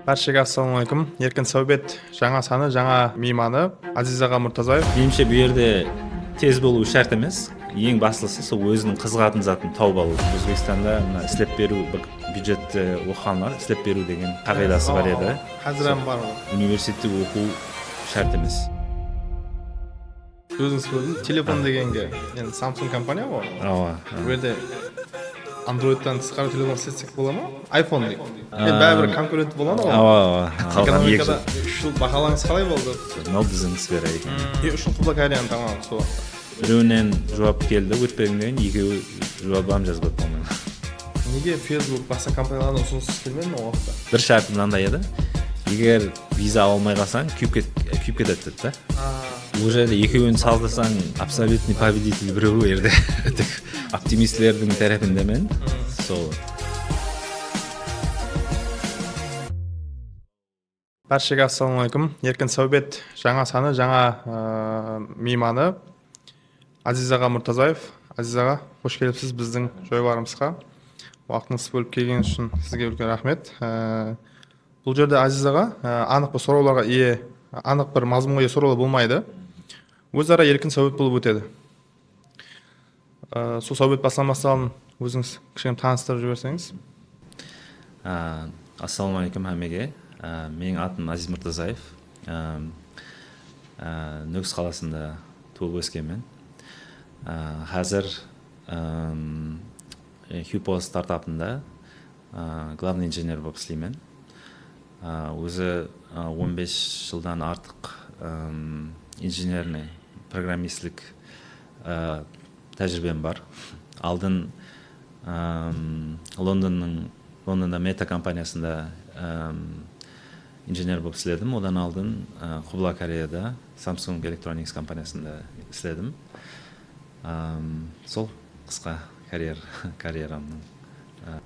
Баршаға ассалаумағалейкум. Еркін Сәубет жаңа саны, жаңа мейманы Азизаға Мұртазаев. Меніңше бұл жерде тез болу шарт емес. Ең бастысы сол өзінің қызығатын затын тауып алу. Өзбекстанда мына істеп беру, бюджетте оқығандар істеп беру деген қағидасы бар еді. Қазір бар ол. Университетте оқу шарт емес. Өзіңіз көрдіңіз, телефон дегенге, енді Samsung компания ғой. Ооба. Бұл жерде Android'тан тысқары телефон істетсек бола ма? iPhone дейді. Енді бәрібір конкурент болады ғой. Ооба. Қалған екі Экономикада 3 жыл бақалаңыз қалай болды? жыл біздің сфера екен. 3 жыл Құбылакарияны тамам сол уақытта. Біреуінен жауап келді, өтпегеннен екеуі жауабын жазбады болмайды. Неге Facebook басқа компаниялардан ұсыныс келмеді ол уақытта? Бір шарты мынандай еді. Егер виза ала алмай қалсаң, күйіп кетеді да. Бұл жерде екеуін салдырсаң, абсолютный победитель біреу ерде. Оптимистлердің тарапында мен сол. Баршаға ассалаумағалейкум. Еркін Сәубет жаңа саны, жаңа мейманы Азизаға Мұртазаев. Азизаға, қош келіпсіз біздің жойбарымызға. Уақытыңызды бөліп келген үшін сізге үлкен рахмет. Бұл жерде Азизаға анық бір сұрауларға ие, анық бір мазмұнға ие сұраулар болмайды. Өзара еркін Сәубет болып өтеді. Сол Сәубет бастамастан өзіңіз кішкене таныстырып жіберсеңіз. Ассалаумағалейкум әмеге. Менің атым Азиз Мұртазаев. Нүкіс қаласында туып өскенмін. Қазір Hypo стартапында главный инженер болып істеймін. Өзі 15 жылдан артық инженерный программистлік тәжірибем бар. Алдын Лондонда Мета компаниясында инженер болып істедім. Одан алдын Құбылакарияда Samsung Electronics компаниясында істедім. Сол қысқа карьерамның.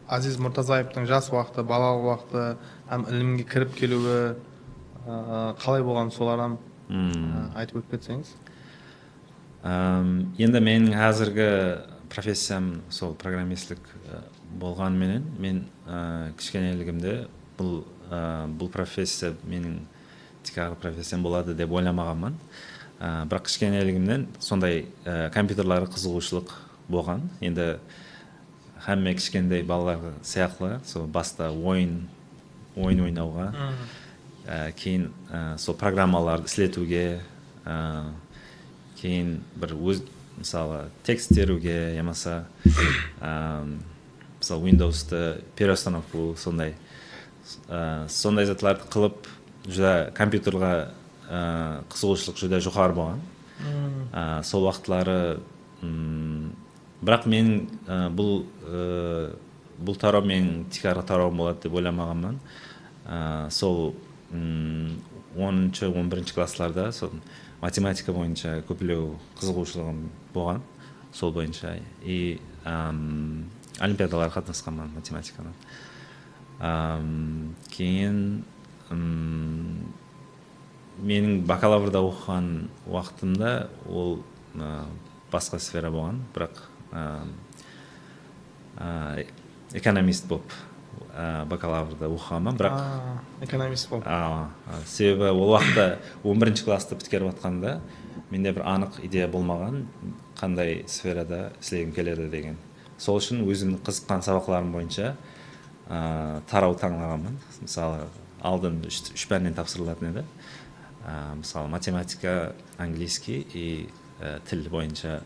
Азиз Мұртазаевтың жас уақыты, балалық уақыты, һәм ілімге кіріп келуі қалай болған, солардан айтып өтіп кетсеңіз. Енді менің қазіргі профессиям сол программистлік болғанменен мен кішкенелігімде бұл профессия менің тикағы профессиям болады деп ойламағанмын. Бірақ кішкенелігімнен сондай компьютерлары қызығушылық болған. Енді әмме кішкентай балаларға сияқты сол баста ойын ойнауға, кейін сол программаларды істетуге, кейін бір өз мысалы текст теруге, ямаса мысалы Windows'ты переустановку сондай затларды қылып, жүзі компьютерға қызығушылық жүзі жоғары болған. Сол уақытлары бірақ мен бұл тарау мен тикары тарауым болады деп ойламағанмын. Сол 10-11 классларда математика бойынша көптеген қызығушылығым болған. Сол бойынша и олимпиадаларға қатысқанмын математикадан. Кейін менің бакалаврда оқыған уақытымда ол басқа сфера болған, бірақ экономист болып бакалаврда оқығанмын, бірақ экономист болып. Себебі ол уақытта 11 класты біткеріп жатқанда менде бір анық идея болмаған, қандай сферада істегім келеді деген. Сол үшін өзімнің қызыққан сабақларым бойынша тарау таңдағанмын. Мысалы алдын 3 пәннен тапсырылатын еді. Мысалы математика, английский и тіл бойынша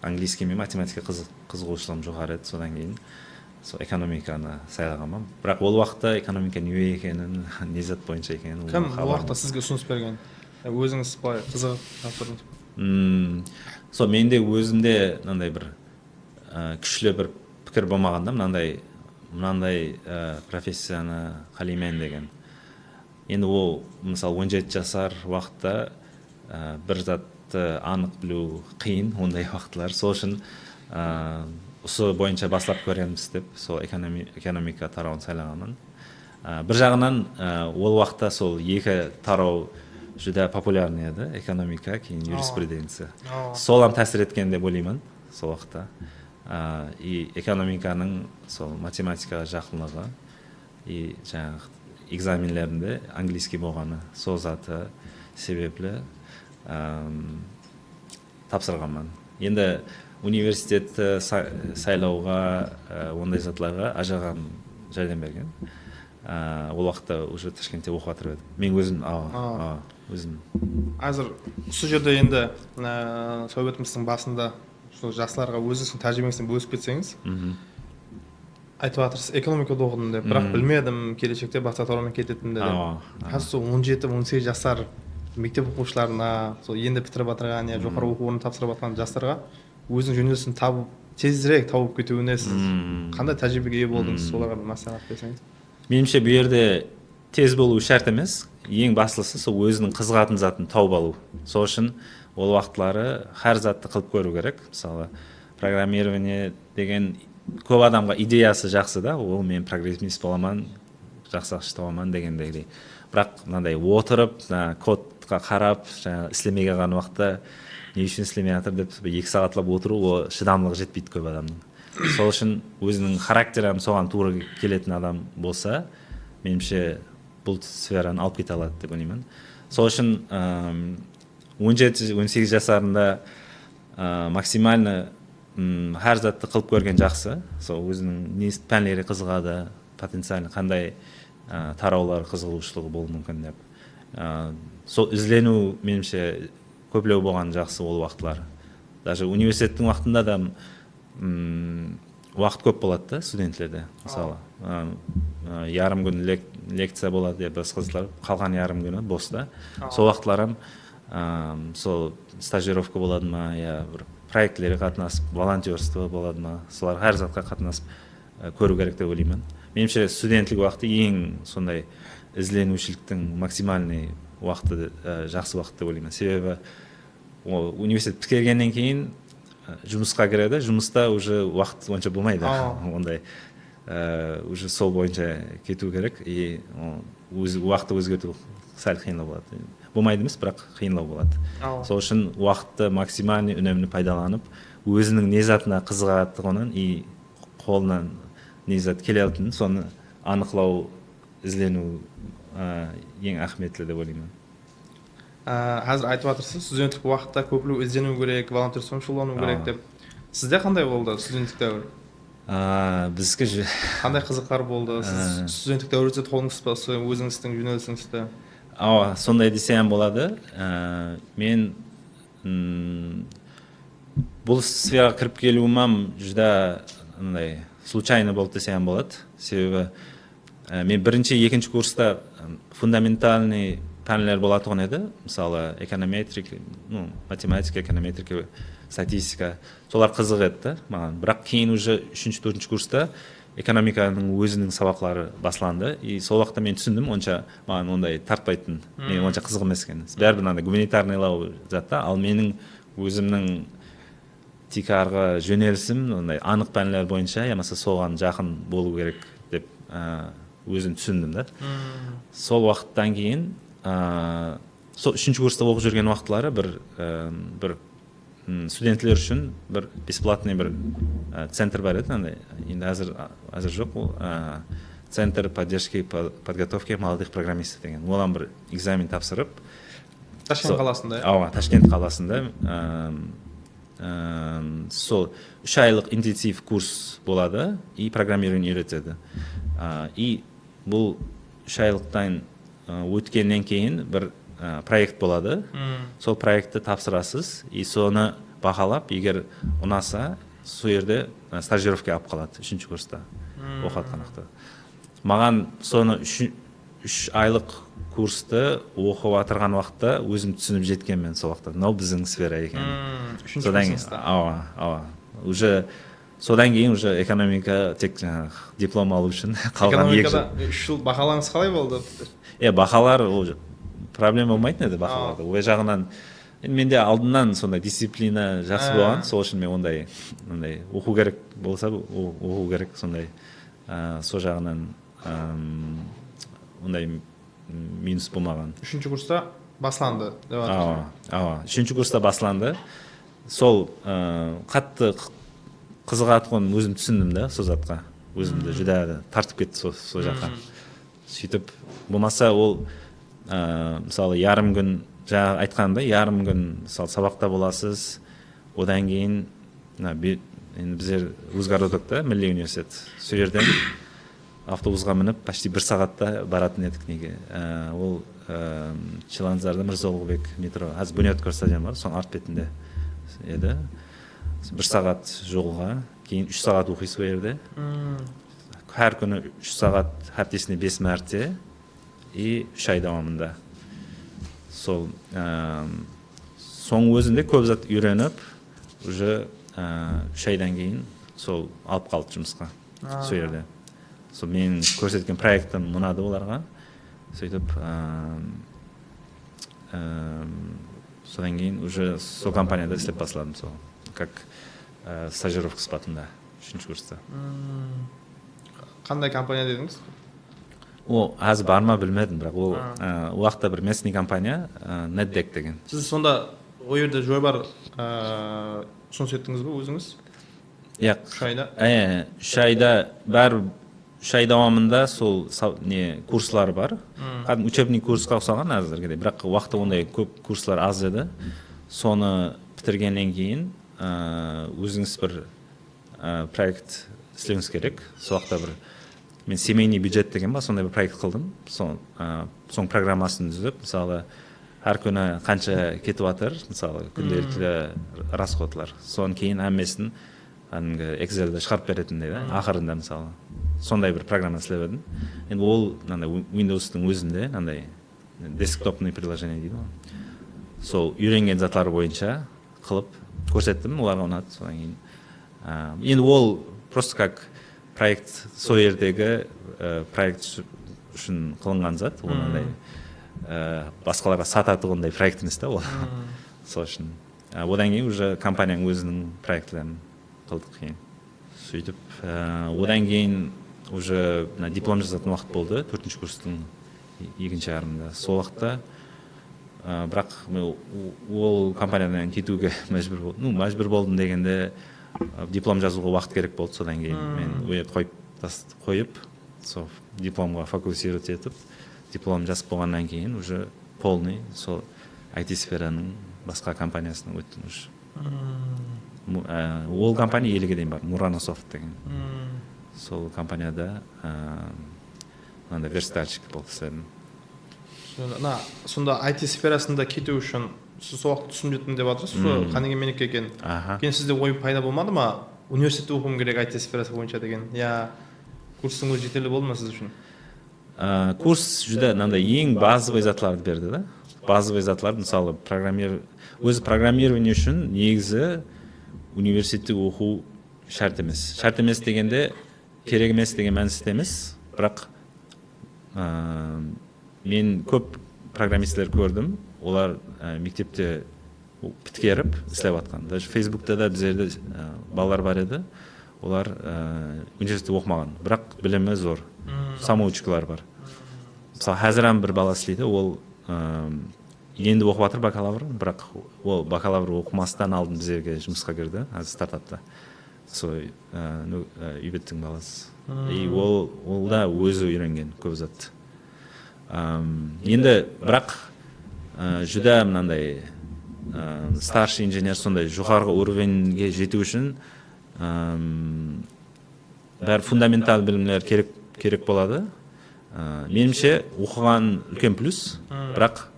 английский мен математика қызығушылығым жоғары еді. Содан кейін экономиканы сайлағанмын. Бірақ ол уақытта экономика не екенін, не зат бойынша екенін. Кім ол уақытта сізге ұсыныс берген? Өзіңіз былай қызығып тапсырдыңыз? Сол менде өзімде мынандай бір күшлі бір пікір болмағанда, мынандай профессияны қалаймын деген. Енді ол мысалы 17 жасар уақытта бір затты анық білу қиын, ондай уақытлар. Сол үшін осы бойынша бастап көреміз деп сол экономика тарауын сайлағанмын. Бір жағынан ол уақытта сол екі тарау жүдә популярный еді, экономика, кейін юриспруденция. Солам тәсір еткен деп ойлаймын сол уақытта. И экономиканың сол математикаға жақындығы и жаңағы экзамендерінде английский болғаны сол заты себеплі тапсырғанмын. Енді университетті сайлауға ондай затларға ажаған жәрдем берген. Ол уақытта уже Ташкентте оқып жатыр едім. Мен өзім өзім. Азыр осы жерде енді сөйлеміміздің басында жастарға өзіңіздің тәжірибеңізбен бөлісіп кетсеңіз. Айтып жатырсыз, экономикада оқыдым деп, бірақ білмедім, келешекте басқа саламен кететінімді деп. Қазір сол 17-18 жастар мектеп оқушыларына, сол енді бітіріп жатырған, я жоғары оқу орнын тапсырып жатқан жастарға өзінің жөнелісін тауып, тезірек тауып кетуіне сіз қандай тәжірибеге ие болдыңыз, соларға маслихат берсеңіз? Меніңше бұл жерде тез болу шарт емес, ең бастысы сол өзінің қызығатын затын тауып алу. Сол үшін ол уақытлары әр затты қылып көру керек. Мысалы, программирование деген көп адамға идеясы жақсы да, ол мен программист боламын, жақсы ақша табамын дегендей. Бірақ мынандай отырып, кодқа қарап, істемей қалған уақытта не үшін істемей жатыр деп 2 сағатлап отыру, ол шыдамдылығы жетпейді көп адамның. Сол үшін өзінің характерім соған тура келетін адам болса, меніңше бұл сфераны алып кете алады деп ойлаймын. Сол үшін 17-18 жасарында максимально әр затты қылып көрген жақсы. Сол өзінің не пәнлері қызығады, потенциально қандай тараулар қызығушылығы болуы мүмкін деп. Сол іздену меніңше көплеу болған жақсы ол уақытлар. Даже университеттің уақытында да уақыт көп болады да студенттерде. Мысалы, ярым күн лекция болады, біз қызылар, қалған ярым күні боста. Сол уақытларым сол стажировка болады ма, я бір проектлерге қатынасып, волонтерство болады ма, солар әр затқа қатынасып көру керек деп ойлаймын. Меніңше студентлік уақыты ең сондай ізленушіліктің максимальный уақыты, жақсы уақыт деп ойлаймын. Себебі университет бітіргеннен кейін жұмысқа кіреді, жұмыста уже уақыт онша болмайды. Ондай уже сол бойынша кету керек, и уақытты өзгерту сәл қиынлау болады. Болмайды емес, бірақ қиынлау болады. Сол үшін уақытты максимальный үнемді пайдаланып, өзінің не затына қызығатығынан и қолынан не зат келе алатынын, соны анықлау, іздену ең ахметлі деп ойлаймын. Қазір айтып жатырсыз, студенттік уақытта көплеу іздену керек, волонтерствомен шұғылдану керек деп. Сізде қандай болды студенттік дәуір? Бізге қандай қызықтар болды? Сіз студенттік дәуірде толыңыз ба, өзіңіздің жөнелісіңізді? Сондай десем болады. Мен бұл сфераға кіріп келуім жүда случайно болды десем болады. Себебі мен бірінші, екінші курста фундаментальный пәнлер болатын еді. Мысалы, эконометрика, математика, эконометрика, статистика. Солар қызық еді маған. Бірақ кейін уже 3-4 курста экономиканың өзінің сабақлары басыланды. И сол уақытта мен түсіндім, онша маған ондай тартпайтын, мен онша қызық емес екен. Бәрібір мынандай гуманитарныйлау затта, ал менің өзімнің тикарға жөнелісім ондай анық пәнлер бойынша, ямаса соған жақын болу керек деп өзім түсіндім да. Сол уақыттан кейін, сол 3-ші курста оқып жүрген уақытлары бір студентлер үшін бір бесплатный бір центр бар еді, енді әзір жоқ, ол центр поддержки подготовки молодых программистов деген. Олан бір экзамен тапсырып, Ташкент қаласында. Ташкент қаласында сол 3 айлық интенсив курс болады и программирование үйретеді. И бұл 3 айлықтан өткеннен кейін бір проект болады. Сол проектті тапсырасыз, и соны бағалап, егер ұнаса, сол жерде стажировка алып қалады 3-ші курста оқытқанақта. Маған соны 3 айлық курсты оқып отырған уақытта өзім түсініп жеткенмен сол уақытта. Мынау біздің сфера екен. Уже содан кейін уже экономика тек диплом алу үшін қалған 2 жыл. Экономикада 3 жыл бағалаңыз қалай болды? Бағалар проблема болмайтын еді бағаларда. Ой жағынан менде алдынан сондай дисциплина жақсы болған, сол үшін мен ондай оқу керек болса, оқу керек сондай. Сол жағынан ондай минус болмаған. 3-ші курста басланды деп жатырсыз. 3-ші курста басланды. Сол қатты қызығатқанын өзім түсіндім да, сол затқа. Өзімді жүдә тартып кетті сол жаққа. сөйтіп болмаса ол мысалы ярым күн жаңа айтқанымдай ярым күн мысалы сабақта боласыз, одан кейін енді біздер Узгородокта Милли университет, сол жерден автобусқа мініп почти 1 сағатта баратын едік неге. Ол Чиланзарда Мырзоғылбек метро, қазір Бунеткор стадион бар, соның арт бетінде еді. 1 сағат жолға, кейін 3 сағат оқисыз ол жерде. Әр күні 3 сағат, haftesine 5 мәрте и 3 ай давамында. Сол соң өзінде көп зат үйреніп, уже 3 айдан кейін сол алып қалды жұмысқа сол жерде. Сол мен көрсеткен проектім ұнады оларға. Сөйтіп содан кейін уже сол компанияда істеп бастадым, сол как стажировка сипатында 3-ші курста. Қандай компания дедіңіз? Ол қазір бар ма білмедім, бірақ ол уақытта бір местный компания, NetDeck деген. Сіз сонда ол жерде жой бар ұсыныс еттіңіз бе өзіңіз? Иә, 3 айда? 3 айда бәрі 3 ай давамында сол не курслар бар. Кәдімгі учебный курсқа ұқсаған әзірге, бірақ уақытта ондай көп курслар аз еді. Соны бітіргеннен кейін өзіңіз бір проект істеуіңіз керек. Сол уақытта бір мен семейный бюджет деген ба, сондай бір проект қылдым. Соң программасын түзіп, мысалы әр күні қанша кетіп жатыр, мысалы күнделікті расходлар. Содан кейін әммесін Excel-де шығарып беретіндей да, ақырында мысалы. Сондай бір программа істеп едім. Енді ол Windows-тың өзінде десктопный приложение дейді ғой. Сол үйренген затлар бойынша қылып көрсеттім, оларға ұнады. Содан кейін енді ол просто как проект, сол жердегі проект үшін қылынған зат, ол басқаларға сататығындай проект емес та ол. Сол үшін. Одан кейін уже компанияның өзінің проектлерін қылдық кейін. Сөйтіп, одан кейін уже диплом жазатын уақыт болды, 4-ші курстың 2-ші жарымында. Сол уақытта бірақ ол компаниядан кетуге мәжбүр болдым дегенде диплом жазуға уақыт керек болды. Содан кейін мен қойып, сол дипломға фокусировать етіп, диплом жазып болғаннан кейін уже полный сол IT сфераның басқа компаниясына өттім уже. Ол компания елге дейін бар, Muranosoft деген. Сол компанияда верстальщик болып істедім. Сонда IT сферасында кету үшін сіз сол уақытта түсіндім деп жатырсыз, сол қанеген менеке екен. Кейін сізде ой пайда болмады ма? Университетте оқуым керек IT сферасы бойынша деген. Я курстың өзі жетерлі болды ма сіз үшін? Курс жүдә ең базовый затларды берді да. Базовый затлар, мысалы өзі программирование үшін негізі университетте оқу шарт емес. Шарт емес дегенде керек емес деген мәнісінде емес, бірақ мен көп программистлер көрдім, олар мектепте біткеріп істеп жатқан. Даже Facebook'та да біздерде балалар бар еді, олар университетте оқымаған, бірақ білімі зор, самоучкалар бар. Мысалы қазір бір бала істейді, ол енді оқып жатыр бакалавр, бірақ ол бакалавр оқымастан алдын біздерге жұмысқа кірді, қазір стартапта. Сол үйбеттің баласы. И ол да өзі үйренген көп зат. Енді бірақ жүдә мынандай старший инженер сондай жоғарғы уровеньге жету үшін бәрі фундаментал білімдер керек болады. Меніңше оқыған үлкен плюс, бірақ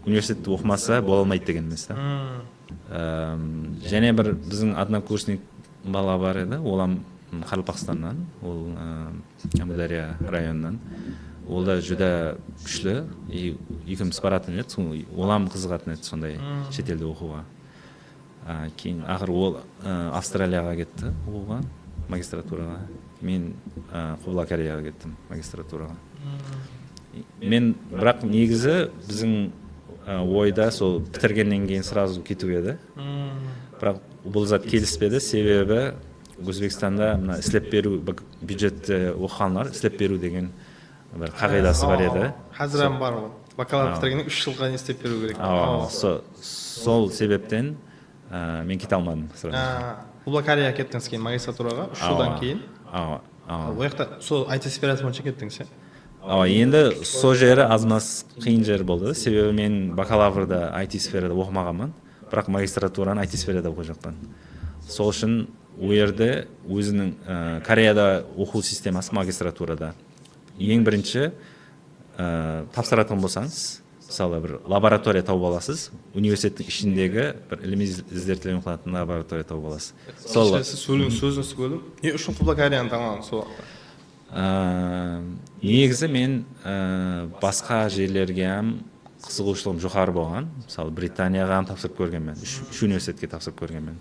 университетті оқымаса бола алмайды деген емес. Және бір біздің однокурсник бала бар еді, ол Қарақалпақстаннан, ол Әмудария районынан. Ол да жүдә күшлі, екеуміз баратын еді, олам қызығатын еді сондай шетелде оқуға. Кейін ақыр ол Австралияға кетті оқуға, магистратураға. Мен Құбыла Кореяға кеттім магистратураға. Мен бірақ негізі біздің ойда сол бітіргеннен кейін сразу кету еді. Бірақ бұл зат келіспеді, себебі Өзбекстанда істеп беру, бюджетте оқығанлар істеп беру деген бір қағидасы бар еді. Қазір бар ол. Бакалавр бітіргеннен 3 жылға не істеп беру керек. Сол себептен мен кете алмадым. Құбыла Кореяға кеттіңіз кейін магистратураға 3 жылдан кейін. ол жақта сол IT сферасы бойынша кеттіңіз, Енді сол жері аз маз қиын жер болды, себебі мен бакалаврда IT сферада оқымағанмын, бірақ магистратураны IT сферада оқып жатқан. Сол үшін ол жерде өзінің Кореяда оқу системасы магистратурада ең бірінші тапсыратын болсаңыз, мысалы бір лаборатория тауып аласыз, университеттің ішіндегі бір іліми зерттеулер қылатын лаборатория тауып аласыз. Сол сөзіңізді бөліп, не үшін құбла Кореяны таңдадыңыз сол уақытта? Негізі мен басқа жерлерге қызығушылығым жоғары болған. Мысалы Британияға тапсырып көргенмін, үш университетке тапсырып көргенмін.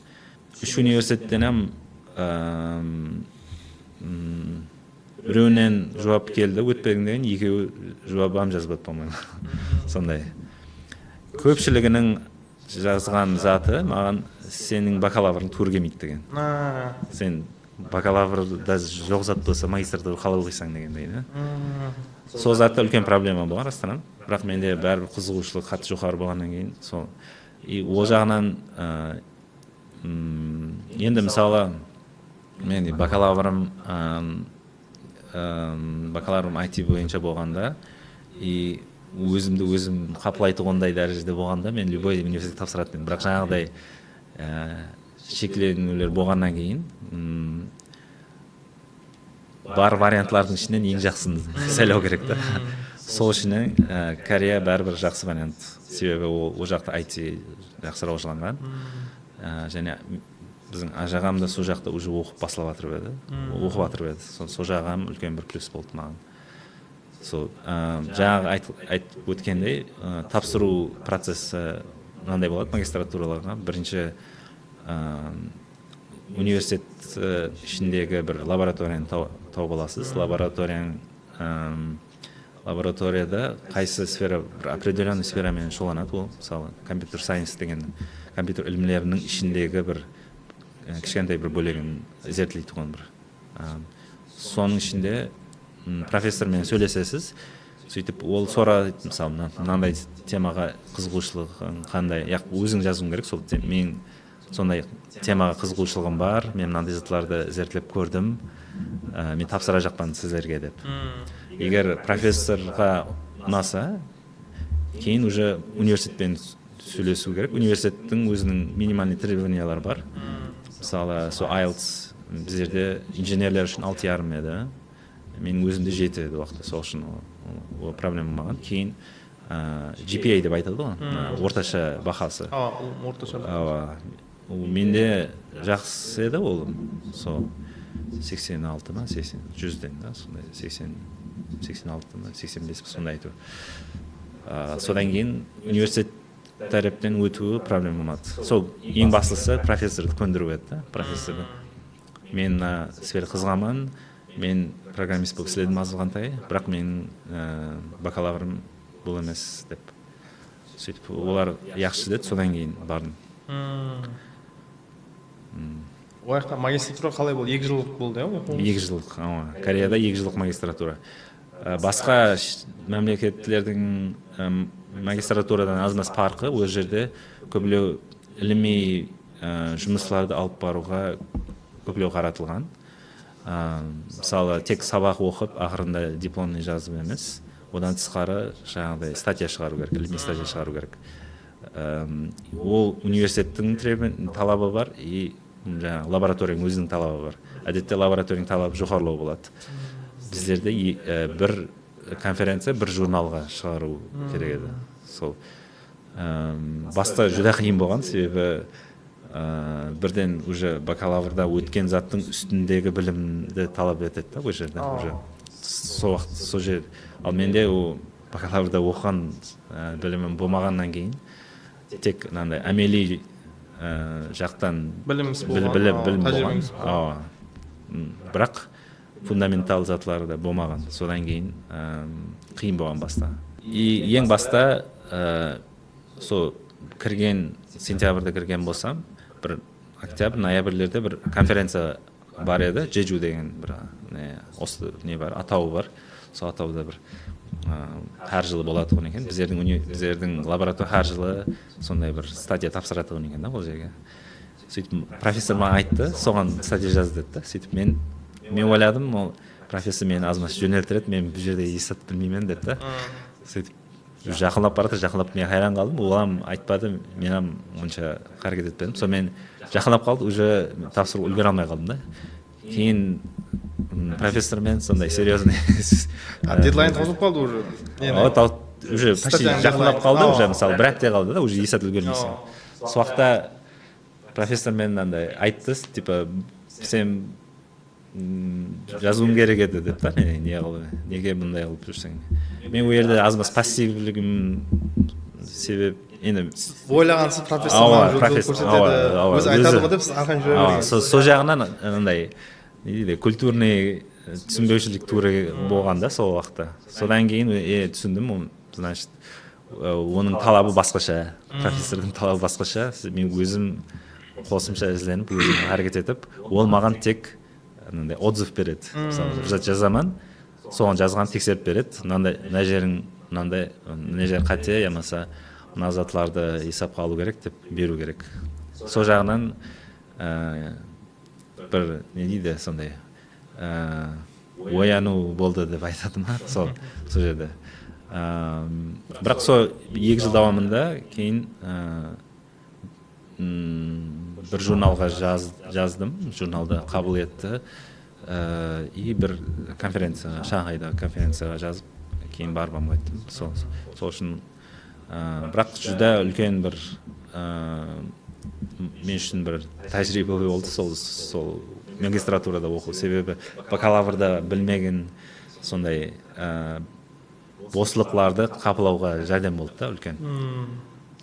Үш университеттен біреуінен жауап келді, өтпегеннен екеуі жауабым жазбады, по-моему. Сондай. Көпшілігінің жазған заты маған сенің бакалаврың тура келмейді деген. Сен бакалаврда жоқ зат болса магистрда қалай оқисың дегендей. Сол затта үлкен проблема болған расынан. Бірақ менде бәрібір қызығушылық қатты жоғары болғаннан кейін сол. Ол жағынан енді мысалы мен бакалаврым IT бойынша болғанда өзім қаплайтығындай дәрежеде болғанда мен любой университет тапсыратын. Бірақ жаңағыдай шекленулер болғаннан кейін бар вариантлардың ішінен ең жақсысын сайлау керек та. Сол үшін Корея бәрібір жақсы вариант. Себебі ол жақта IT жақсырақ жыланған. Және біздің ажағам да сол жақта уже оқып басылап жатыр еді. Оқып жатыр еді. Сол жағам үлкен бір плюс болды маған. Сол жаңағы айтып өткендей тапсыру процесі мынандай болады магистратураларға. Бірінші университет ішіндегі бір лабораторияны тауып аласыз. Лабораторияда қайсы сфера, бір определенный сферамен шұғылданады. Ол мысалы компьютер сайенс деген компьютер ілімлерінің ішіндегі бір кішкентай бір бөлігін зерттелейді тұғын бір. Соның ішінде профессормен сөйлесесіз, сөйтіп ол сұрайды, мысалы мынандай темаға қызығушылығың қандай, өзің жазуың керек, сол мен сондай темаға қызығушылығым бар, мен мынандай заттарды зерттелеп көрдім, мен тапсыра жақпан сіздерге деп. Егер профессорға ұнаса, кейін уже университетпен сөйлесу керек. Университеттің өзінің минимальный требованиялары бар. Мысалы, IELTS біздерде инженерлер үшін 6,5 еді. Менің өзімде 7 еді уақытта, сол үшін ол проблема маған. Кейін GPA деп айтады ғой, орташа бағасы. Орташа. Менде жақсы еді ол, сол 86 ма, 100-ден да, сондай 86 ма, 85 сондай айту. Содан кейін университет тәріптен өтуі проблема болмады. Сол ең бастысы профессорды көндіру еді да, профессорды. Мен сфера қызғаман, мен программист болып істедім азылғантай, бірақ мен бакалаврым бұл емес деп. Сөйтіп, олар яқшы деді, содан кейін бардым. Ол жақта магистратура қалай болды? 2 жылдық болды, иә? 2 жылдық, Кореяда 2 жылдық магистратура. Басқа мемлекеттердің магистратурадан аз-маз парқы, өз жерде көбілеу іліми жұмысларды алып баруға көбілеу қаратылған. Мысалы, тек сабақ оқып, ақырында дипломны жазып емес, одан тысқары жаңағыдай статья шығару керек, іліми статья шығару керек. Ол университеттің талабы бар, и лабораторияның өзінің талабы бар. Әдетте лабораторияның талабы жоғарылау болады. Біздерде бір конференция бір журналға шығару керек еді. Сол баста жүдә қиын болған, себебі бірден уже бакалаврда өткен заттың үстіндегі білімді талап етеді да, ол жерде уже сол уақыт сол жер. Ал менде ол бакалаврда оқыған білімім болмағаннан кейін тек мынандай әмели жақтан білім болған. Бірақ фундаментал затлары да болмаған. Содан кейін қиын болған баста. Ең баста сол кірген сентябрьда кірген болсам, бір октябрь, ноябрлерде бір конференция бар еді, Jeju деген бір не бар, атауы бар. Сол атауда бір әр жылы болады ғой екен. Біздердің лаборатория әр жылы сондай бір статья тапсырады ғой екен да ол жерге. Сөйтіп профессор маған айтты, соған статья жаз деді да. Сөйтіп мен мен ойладым ол профессор мені азамат жөнелтіреді, мен бұл жерде есатты білмеймін деді да. Сөйтіп жақындап барады, жақындап мен хайран қалдым, олам айтпады, мен онша қарекет етпедім. Сонымен жақындап қалды, уже тапсырып үлгере алмай қалдым да. Кейін профессормен сондай серьезный дедлайн таусылып қалды уже. Уже почти жақындап қалды, уже мысалы бір апта қалды да, уже есат үлгермейсің. Сол уақытта профессормен андай айтты, типа сен жазуым керек еді деп та, неге мұндай қылып жүрсің. Мен ол жерде азмас пассивлігім себеп енді ойлағансыз профессор маған жол көрсетеді, өзі айтады ғой деп сіз арқан жүре берген. Сол жағынан андай не дейді, культурный түсінбеушілік тура болған да сол уақытта. Содан кейін түсіндім, значит оның талабы басқаша, профессордың талабы басқаша. Мен өзім қосымша ізденіп, өзім әрекет етіп, ол маған тек отзыв береді. Мысалы, құжат жазамын, соған жазған тексеріп береді. Мына жерің мынандай, мына жер қате, ямаса мына затларды есапқа алу керек деп беру керек. Сол жағынан бір не дейді сондай ояну болды деп айтады ма сол жерде. Бірақ сол 2 жыл давамында кейін бір журналға жаздым, журналда қабыл етті, и бір конференцияға, Шанхайда конференцияға жазып, кейін барбам қайттым. Сол үшін бірақ жүда үлкен бір мен үшін бір тәжірибе болды сол магистратурада оқу. Себебі бакалаврда білмеген сондай босылықларды қапылауға жәрдем болды да үлкен.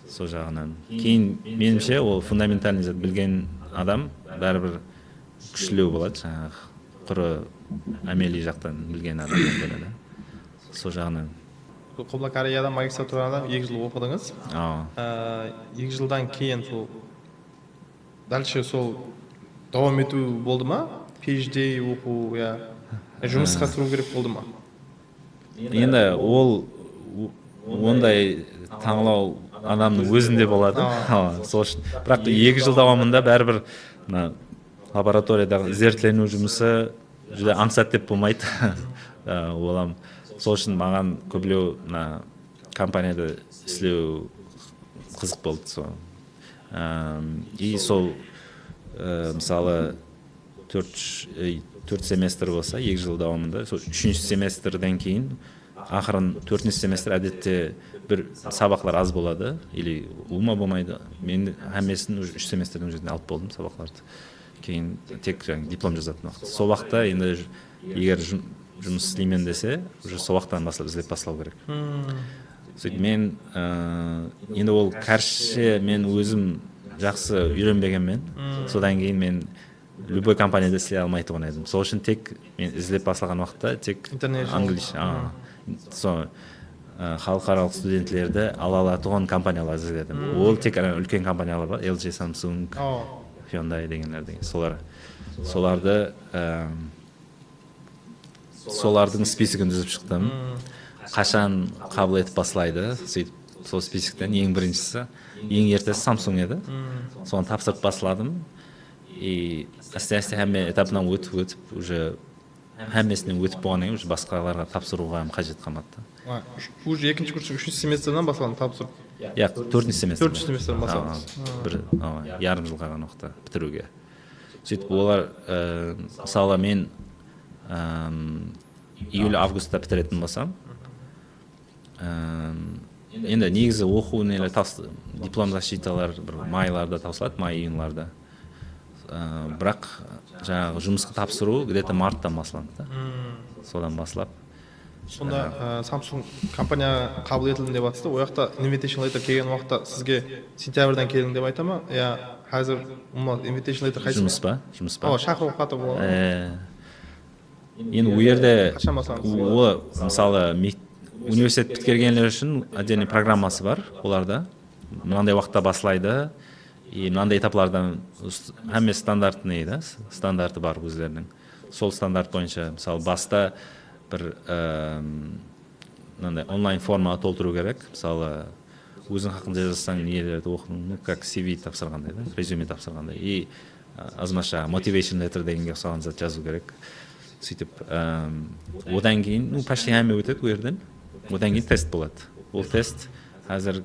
Сол жағынан. Кейін меніңше ол фундаментальный зат білген адам бәрібір күшлеу болады, жаңағы құры әмели жақтан білген адам болады. Сол жағынан. Құбылай Кореяда магистратурада 2 жыл оқыдыңыз. 2 жылдан кейін сол дальше сол давам ету болды ма? PhD оқу, жұмысқа тұру керек болды ма? Енді ол ондай таңлау адамның өзінде болады. Сол үшін. Бірақ 2 жыл давамында бәрібір лабораториядағы зерттену жұмысы жүзде аңсат деп болмайды. Олам. Сол үшін маған көбілеу компанияда істеу қызық болды. И сол мысалы 4 семестр болса, 2 жыл давамында, сол 3-ші семестрден кейін, ақырын 4-ші семестр әдетте бір сабақлар аз болады, или ұлма болмайды. Мен әмесін 3 семестрдің жүзінде алып болдым сабақларды. Кейін тек диплом жазатын уақыт. Сол уақытта енді егер жұмыс істеймін десе, уже сол уақыттан бастап іздеп бастау керек. Сөйтіп мен енді ол кәрше мен өзім жақсы үйренбегенмен, содан кейін мен любой компанияда істей алмайтын едім. Сол үшін тек мен іздеп бастаған уақытта тек англиш, халықаралық студентлерді ала алатын компаниялар іздедім. Ол тек үлкен компаниялар бар, LG, Samsung, Hyundai дегенлер деген. Солардың списігін түзіп шықтым. Қашан қабыл етіп басылайды, сөйтіп сол списіктен ең біріншісі, ең ертесі Samsung еді. Соны тапсырып басыладым. И әсте әмме этапынан өтіп, уже әммесінен өтіп болғаннан кейін уже басқаларға тапсыруға қажет қалмады. Уже 2-ші курстың 3-ші семестрден бастаған тапсырып? 4-ші семестр. 4-ші семестрден бастаған. Бір ярым жыл қалған уақытта бітіруге. Сөйтіп олар, мысалы мен июль-августта бітіретін болсам, енді негізі оқу диплом защиталар майларда таусылады, май-июньларда. Бірақ жаңағы жұмысқа тапсыру где-то марттан басылады. Содан басылап. Сонда Samsung компания қабыл етілді деп атысты. Ол жақта invitation letter келген уақытта сізге сентябрьдан келдің деп айта ма? Қазір invitation letter қайсы? Жұмыс па? Шақыру хаты болады. Енді ол жерде мысалы университет біткергендер үшін отдельный программасы бар оларда. Мынандай уақытта басылайды. И мынандай этаплардан әмме стандарты бар өздерінің. Сол стандарт бойынша, мысалы баста бір онлайн форма толтыру керек. Мысалы өзің хақында жазсаң нелерді оқыдың, как CV тапсырғандай, резюме тапсырғандай. И азмаша motivation letter дегенге ұқсаған зат жазу керек. сөйтіп одан кейін ну почти әмме өтеді ол жерден, одан кейін тест болады. Ол тест қазір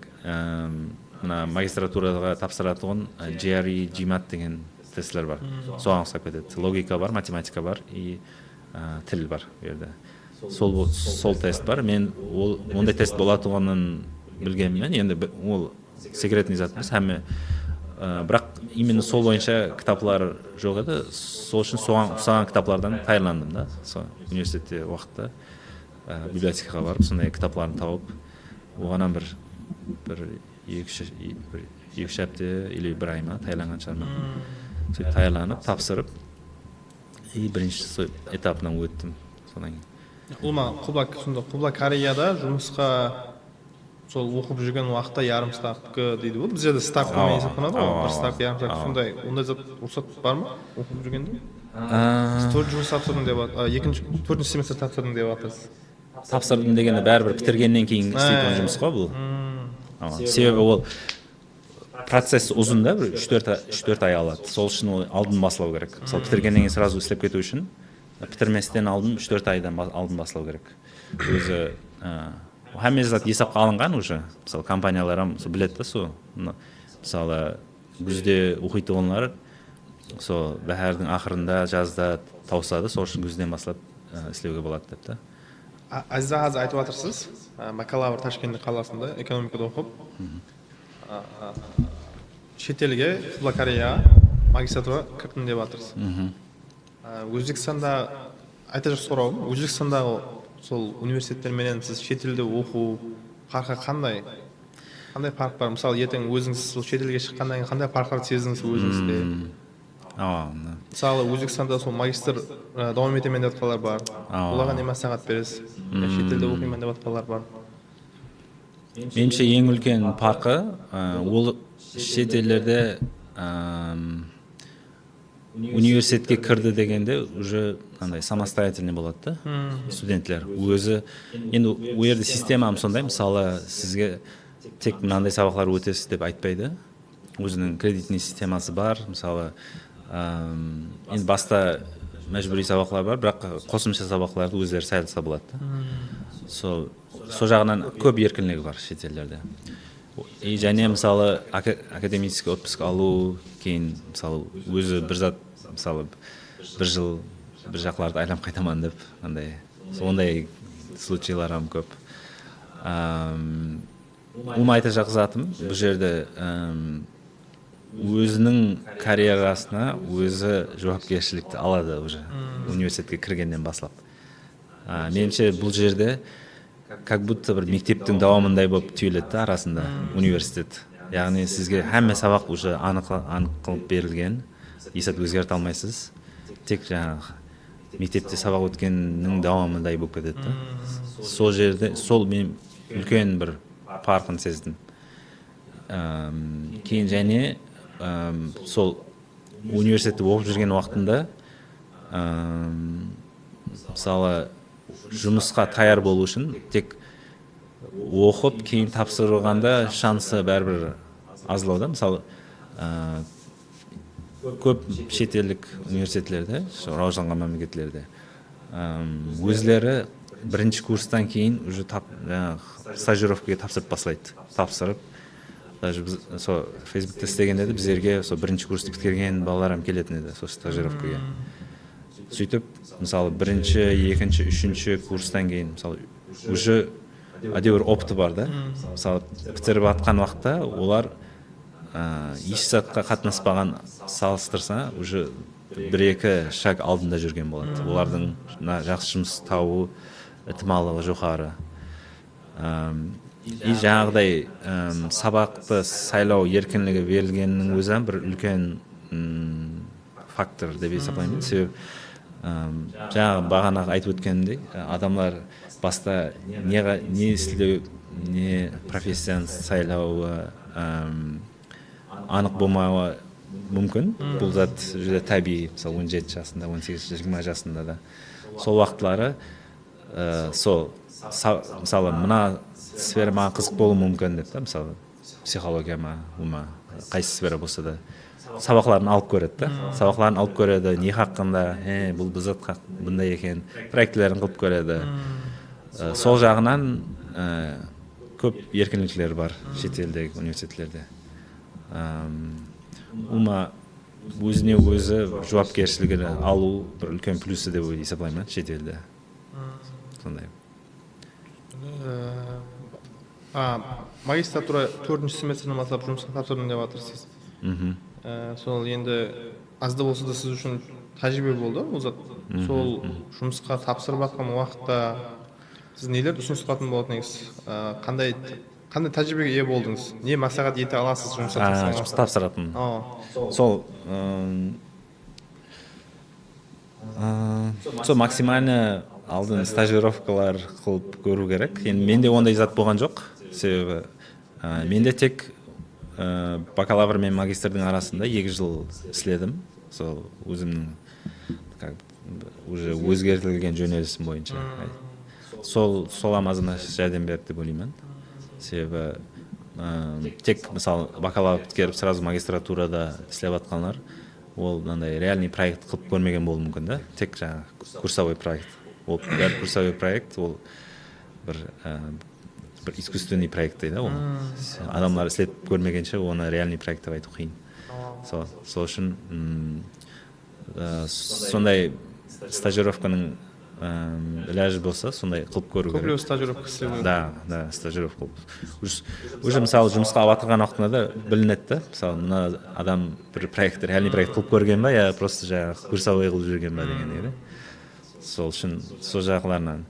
мына магистратураға тапсыратын GRE, GMAT деген тесттер бар. Соған ұқсап кетеді. Логика бар, математика бар и тіл бар ол жерде. Сол тест бар. Мен ондай тест болатынын білгенмін. Енді ол секретный зат емес, әмме бірақ именно сол бойынша кітаплар жоқ еді. Сол үшін соған ұқсаған кітаплардан тайырландым да. Сол университетте уақытта библиотекаға барып, сондай кітапларын тауып, оғаннан бір 2-3 апта или 1 ай ма тайырланған шығармын. Сөйтіп тайырланып, тапсырып, и бірінші этапынан өттім. Содан кейін. Құлба Кореяда жұмысқа сол оқып жүрген уақытта ярым ставка дейді ғой. Бізде де ставка мен есептеледі ғой. Бір ставка, ярым ставка, сондай. Ондай рұқсат бар ма оқып жүргенде? Төртінші жұмыс тапсырдым деп төртінші семестр тапсырдым деп жатырсыз. Тапсырдым дегенде бәрібір бітіргеннен кейін істейтін жұмыс қой бұл. Себебі ол процесс ұзын да, 3-4 ай алады. Сол үшін ол алдын басылау керек. Мысалы бітіргеннен кейін сразу істеп кету үшін бітірместен алдын 3-4 айдан алдын басылау керек. Өзі әмме зат есапқа алынған уже. Мысалы компаниялар біледі да сол. Мысалы күзде оқитын олар сол бәһәрдің ақырында жазда тауысады. Сол үшін күзден бастап істеуге болады деп та. Азиза қазір айтып жатырсыз, бакалавр Ташкент қаласында экономикада оқып, шетелге Құлба Кореяға магистратураға кірдім деп жатырсыз. Өзбекстанда айта жақсы сұрауым, Өзбекстандағы сол университеттерменен сіз шетелде оқу farқы қандай farq бар? Мысалы, ертең өзіңіз сол шетелге шыққаннан кейін қандай farqlar сездіңіз өзіңізде? Мысалы, Өзбекстанда сол магистр давам етемін деп жатқандар бар. Оларға не маслихат бересіз? Шетелде оқимын деп жатқандар бар. Меніңше ең үлкен farқы ол шетелдерде университетке кірді дегенде уже андай самостоятельный болады да студенттер. Өзі енді ол жерде система сондай, мысалы сізге тек мынандай сабақтар өтесіз деп айтпайды. Өзінің кредитный системасы бар. Мысалы енді баста мәжбүри сабақтар бар, бірақ қосымша сабақтарды өздері сайласа болады да. Сол жағынан көп еркінлігі бар шетелдерде. И және мысалы академический отпуск алу, кейін мысалы өзі бір зат, мысалы бір жыл бір жақларды айлап қайтаман деп, ондай случайларым көп. Айта жақсатым, бұл жерде өзінің карьерасына өзі жауапкершілікті алады уже университетке кіргеннен баслап. Меніңше бұл жерде как будто бір мектептің давамындай болып түйіледі арасында университет. Яғни сізге әмме сабақ уже анық қылып берілген, есат өзгерте алмайсыз. Тек жаңағы мектепте сабақ өткеннің давамындай болып кетеді. Сол жерде, сол мен үлкен бір farқын сездім. Кейін және сол университетте оқып жүрген уақытында мысалы жұмысқа таяр болу үшін тек оқып кейін тапсырғанда шансы бәрібір азлауда. Мысалы көп шетелдік университетлерде, рауажданған мемлекеттерде өзлері бірінші курстан кейін уже стажировкаға тапсырып бастайды. Тапсырып, даже сол Фейсбукте істегенде де біздерге сол бірінші курсты біткерген балаларым келетін еді сол стажировкаға. Сөйтіп, мысалы бірінші, екінші, үшінші курстан кейін мысалы уже әдеуір опыты бар да. Мысалы бітіріп атқан уақытта олар еш затқа қатынаспаған салыстырса уже 1-2 шаг алдында жүрген болады. Олардың жақсы жұмыс табу ықтималдығы жоғары. И жаңағыдай сабақты сайлау еркінлігі берілгеннің өзі бір үлкен фактор деп есептеймін. Себебі жаңағы бағанағы айтып өткенімдей, адамдар баста не істеу, не профессияны сайлауы анық болмауы мүмкін. Бұл зат жүзі табиғи, мысалы 17 жасында, 18-20 жасында да. Сол уақытлары, мысалы мына сфера маған қызық болуы мүмкін деп, мысалы психология ма, қайсы сфера болса да. сабақларын алып көреді да, сабақларын алып көреді, не хақында, бұл бұзат хақ бұндай екен, проектілерін қылып көреді. Сол жағынан көп еркінліктер бар шетелдегі университеттерде. Ума өзіне өзі жауапкершілігін алу бір үлкен плюсы деп есептаймын шетелде. Сондай. Магистратура 4-ші семестрден бастап жұмысқа тапсырдым деп жатырсыз. Сол енді азда болса да сіз үшін тәжірибе болды ол зат. Сол жұмысқа тапсырып жатқан уақытта сіз нелер ұсыныс қылатын болады негізі? Қандай тәжірибеге ие болдыңыз? Не маслихат ете аласыз жұмыс тапсыратын? Сол максимальный алдын стажировкалар қылып көру керек. Енді менде ондай зат болған жоқ. Себебі менде тек бакалавр мен магистрдің арасында 2 жыл істедім. Сол өзімнің уже өзгертілген жөнелісім бойынша. Сол амазына жәрдем берді деп ойлаймын. Себебі тек мысалы бакалавр біткеріп сразу магистратурада істеп жатқандар ол мынандай реальный проект қылып көрмеген болуы мүмкін да. Тек жаңағы курсовой проект. Ол бәрі курсовой проект, ол бір искусственный проект дейді, ол адамдар істеп көрмегенше оны реальный проект деп айту қиын. Сол үшін сондай стажировканың ләжі болса, сондай қылып көру керек. Көплеу стажировка істеу. Да, стажировка. Уже мысалы жұмысқа алып жатқан уақытында да білінеді. Мысалы мына адам бір проект, реальный проект қылып көрген ба, я просто жаңағы курсовой қылып жүрген ба деген. Сол үшін сол жағыларынан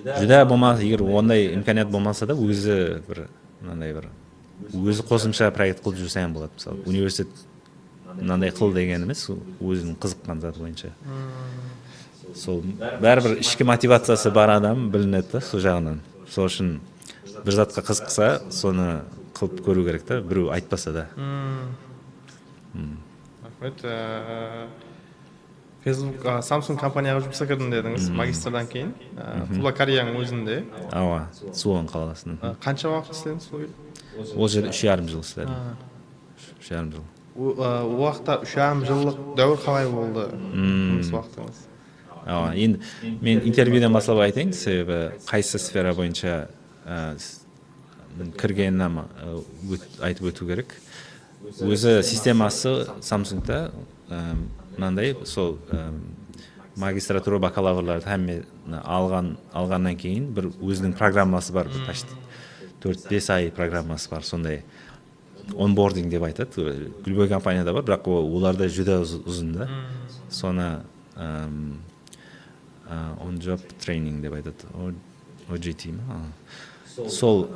жүдә болмаса, егер ондай имканият болмаса да өзі бір мынандай бір өзі қосымша проект қылып жүрсем болады. Мысалы университет мынандай қыл деген емес, өзінің қызыққан заты бойынша. Сол бәрібір ішкі мотивациясы бар адам білінеді сол жағынан. Сол үшін бір затқа қызықса, соны қылып көру керек та, біреу айтпаса да. Рахмет. Facebook, Samsung компанияға жұмысқа кірдім дедіңіз, магистрдан кейін. Бұл Кореяның өзінде. Суон қаласының. Қанша уақыт істедіңіз сол? Ол жерде 3,5 жыл істедім. 3,5 жыл. Уақытта 3,5 жылдық дәуір қалай болды жұмыс уақытыңыз? Енді мен интервьюден бастап айтайын, себебі қайсы сфера бойынша кіргенін айтып өту керек. Өзі системасы Samsung'та мынандай, сол магистратура бакалаврларды әмме алғаннан кейін бір өзінің программасы бар, 4-5 ай программасы бар, сондай онбординг деп айтады. Любой компанияда бар, бірақ оларда жүдә ұзын да. Соны on job training деп айтады. OJT ма? Сол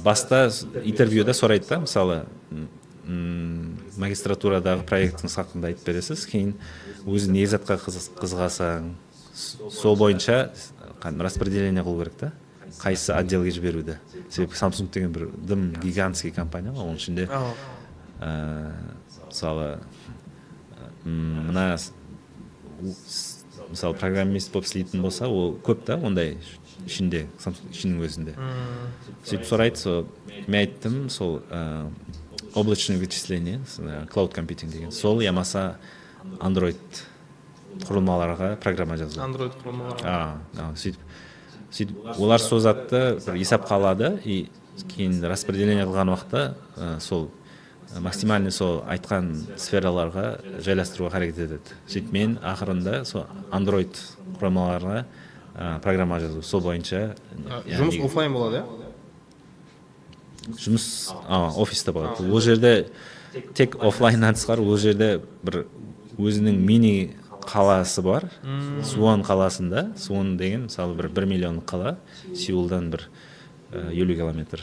баста интервьюда сұрайды да, мысалы магистратурадағы проектіңіз хақында айтып бересіз, кейін өзі не затқа қызығасаң, сол бойынша распределение қылу керек та, қайсы отделге жіберуді. Себебі Samsung деген бір дым гигантский компания, оның ішінде мысалы мына мысалы программист болып істейтін болса, ол көп та, ондай ішінде, ішінің өзінде. Сөйтіп сұрайды, мен айттым, сол облачное вычисление, cloud computing деген. Сол ямаса Android құрылмаларға программа жазу. Android құрылмаларға. Сөйтіп олар сол затты бір есап қалады, и кейін распределение қылған уақытта сол максимальный сол айтқан сфераларға жайластыруға харекет етеді. Сөйтіп мен ақырында сол Android құрылмаларға программа жазу. Сол бойынша жұмыс офлайн болады, жұмыс офиста болады. Ол жерде тек офлайннан тысқары, ол жерде бір өзінің мини қаласы бар. Суон қаласында, Суон деген мысалы бір 1 миллион қала, Сеулдан бір 50 километр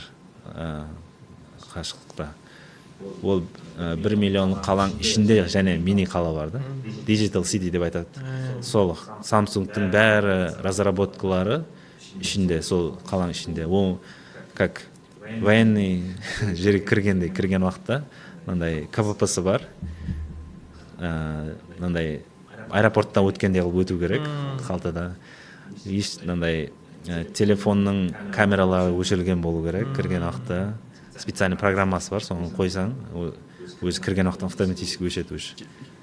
қашықтықта. Ол 1 миллион қалаң ішінде және мини қала бар да. Digital City деп айтады. Сол Samsung'тың бәрі разработкалары ішінде, сол қалаң ішінде. Ол как военный жерге кірген уақытта мынандай КПП-сы бар. Мынандай аэропорттан өткенде қылып өту керек қалтада. Мынандай телефонның камералары өшірілген болу керек кірген уақытта. специальный программасы бар, соны қойсаң өзі кірген уақытта автоматически өшеді уже.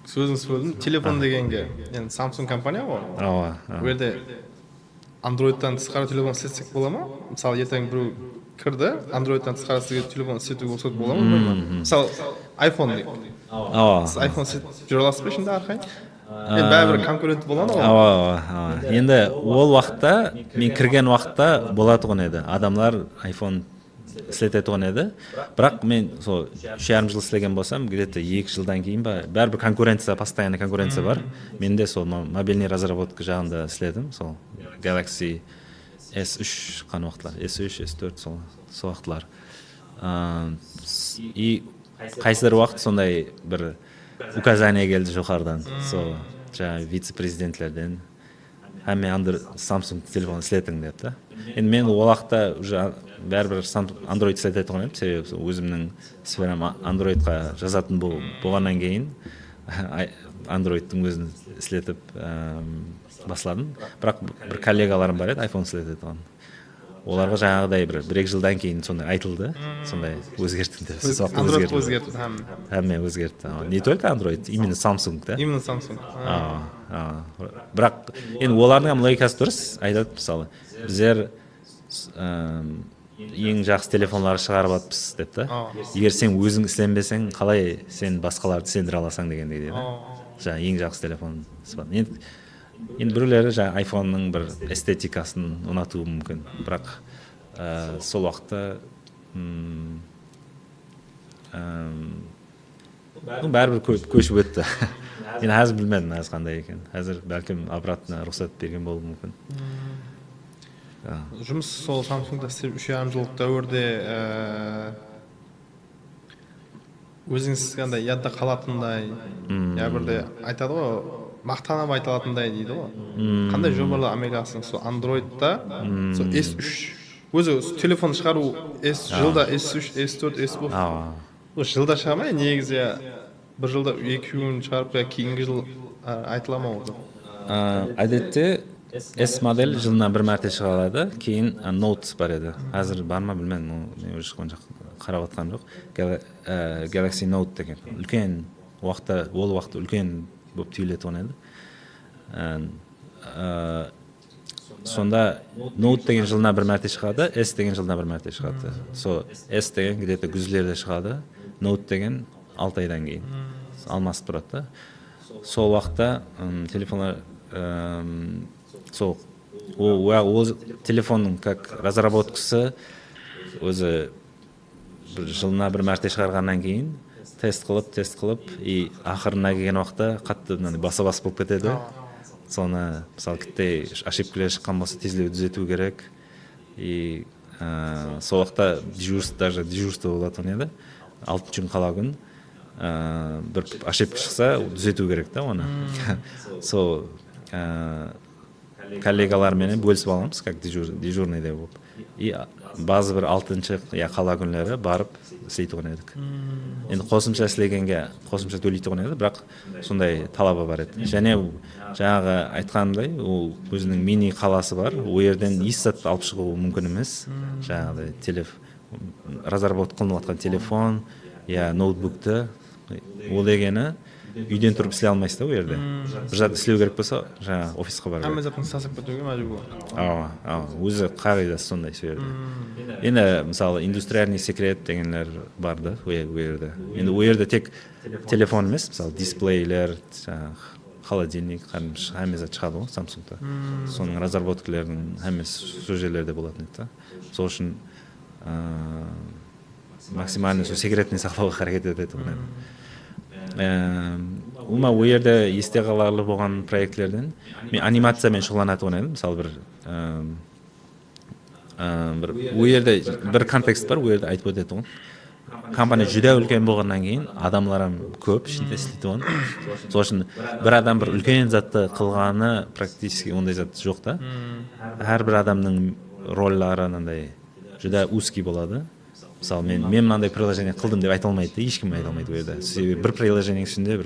Сөзіңізді бөлдім. Телефон дегенге енді Samsung компания ғой. Ооба. Ол жерде Androidтан тысқары телефон істетсек бола ма? Мысалы ертең біреу кірді, Androidтан тысқары сізге телефон істетуге рұқсат бола ма? Мысалы iPhone дейік. Ооба. Сіз iPhone істетіп жүре аласыз ба ішінде әрқайын? Енді бәрібір конкурент болады ғой. Ооба. Енді ол уақытта мен кірген уақытта болатұғын еді. Адамдар iPhone істететұғын еді. Бірақ мен сол 3,5 жыл істеген болсам, где-то 2 жылдан кейін бәрібір конкуренция, постоянный конкуренция бар. Мен де сол мобильный разработка жағында істедім. Сол Galaxy S3 қан уақытлар, S3, S4 сол уақытлар. И қайсыдар уақыт сондай бір указание келді жоғарыдан. Сол жаңағы вице-президентлерден әмме Samsung телефон істетің деп та. Енді мен ол уақытта уже бәрібір Android істететін едім, себебі өзімнің сферам Androidқа жазатын болғаннан кейін Androidтың өзін істетіп басладым. Бірақ бір коллегаларым бар еді, iPhone істететін. Оларға жаңағыдай бір-екі жылдан кейін сондай айтылды, сондай өзгерттің деп. Android өзгерді. Әмме өзгерді. Не только Android, именно Samsung, да? Именно Samsung. Бірақ енді олардың логикасы дұрыс, айтады мысалы, біздер ең жақсы телефонларды шығарып жатырмыз деп та. Егер сен өзің істенбесең, қалай сен басқаларды сендіре аласың дегендей дейді. Жаңағы ең жақсы телефон. Енді біреулері жаңағы iPhone-ның бір эстетикасын ұнатуы мүмкін. Бірақ сол уақытта бәрібір көшіп өтті. Мен әзір білмедім әзір қандай екен. Әзір бәлкім обратно рұқсат берген болуы мүмкін. Жұмыс сол Samsung-да істеп 3,5 жылдық дәуірде өзіңіз қандай ядда қалатындай, я бірде айтады ғой, мақтанып айта алатындай дейді ғой. Қандай жобалар амелиясың сол Android-та, сол S3 өзі телефон шығару жылда S3, S4, S5 жылда шығармай, негізі бір жылда екеуін шығарып кейінгі жыл айтыла ма ол? Әдетте S модель жылына бір мәрте шығарады, кейін Note бар еді. Әзір бар ма білмедім, мен өз қарап отқан жоқ. Galaxy Note деген үлкен уақытта, ол уақытта үлкен болып түйілетін еді. Сонда Note деген жылына бір мәрте шығады, S деген жылына бір мәрте шығады. Со S деген где-то күзлерде шығады, Note деген 6 айдан кейін алмасып тұрады. Сол уақытта телефонlar сол ол телефонның как разработкасы өзі жылына бір мәрте шығарғаннан кейін тест қылып и ақырына келген уақытта қатты баса-бас болып кетеді. Соны мысалы кітте ошибкалар шыққан болса тезлеу түзету керек. И сол уақытта дежурство болатын еді. 6 күн қала күн бір ошибка шықса түзету керек та оны. Сол коллегалармен бөлісіп аламыз, как дежурныйдай болып. И базы бір 6-шы қала күнлері барып істейтін едік. Енді қосымша істегенге қосымша төлейтін еді, бірақ сондай талабы бар еді. Және жаңағы айтқанымдай, ол өзінің мини қаласы бар, ол жерден естіп алып шығу мүмкін емес. Жаңағыдай разработка қылынып жатқан телефон, я ноутбукты, ол дегені үйден тұрып істей алмайсыз да ол жерде. Бір зат істеу керек болса, жаңа офисқа бару керек. Әмме затын сасып кетуге мәжбүр. Өзі қағидасы сондай сол жерде. Енді мысалы индустриальный секрет дегенлер бар да ол жерде. Енді ол жерде тек телефон емес, мысалы дисплейлер, холодильник, әмме зат шығады ғой Samsung-та. Соның разработкаларының әммесі сол жерлерде болатын еді. Сол үшін максимально сол секретный сақтауға қарекет етеді. Ол жерде есте қаларлық болған проектлерден мен анимациямен шұғылданатын едім. Мысалы ол жерде бір контекст бар, ол жерде айтып өтеді ғой. Компания жүдә үлкен болғаннан кейін адамлар көп ішінде істейтін. Сол үшін бір адам бір үлкен затты қылғаны практически ондай зат жоқ та. Әрбір адамның роллары жүдә узкий болады. Мысалы мен мынандай приложение қылдым деп айта алмайды, ешкім айта алмайды ол жерде. Бір приложенияның ішінде бір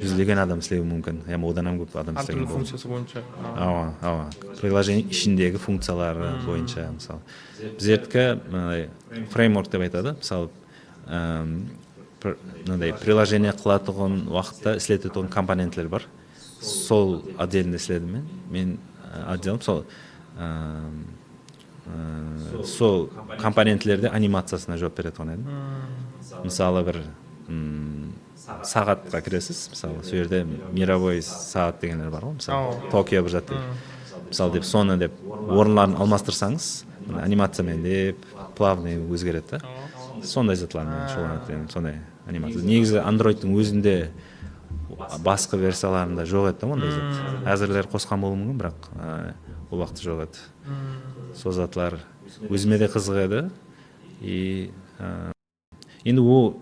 жүздеген адам істеуі мүмкін. Одан көп адам істеген болады. Әртүрлі функциясы бойынша. приложение ішіндегі функциялары бойынша мысалы біздердікі мынандай фреймворк деп айтады мысалы мынандай приложение қылатұғын уақытта істететін компонентлер бар сол отдельно істедім мен отделім сол компонентлерде анимациясына жауап беретін едім мысалы бір сағатқа кіресіз мысалы сол жерде мировой сағат дегендер бар ғой мысалы Токио бір зат деп мысалы деп соны деп орынларын алмастырсаңыз анимациямен деп плавный өзгереді да сондай затлармен шұғылданады сондай анимация негізі андроидтың өзінде басқа версияларында жоқ еді да ондай зат әзірлер қосқан болуы мүмкін бірақ ол уақытта жоқ еді сол затлар өзіме де қызық еді и енді ол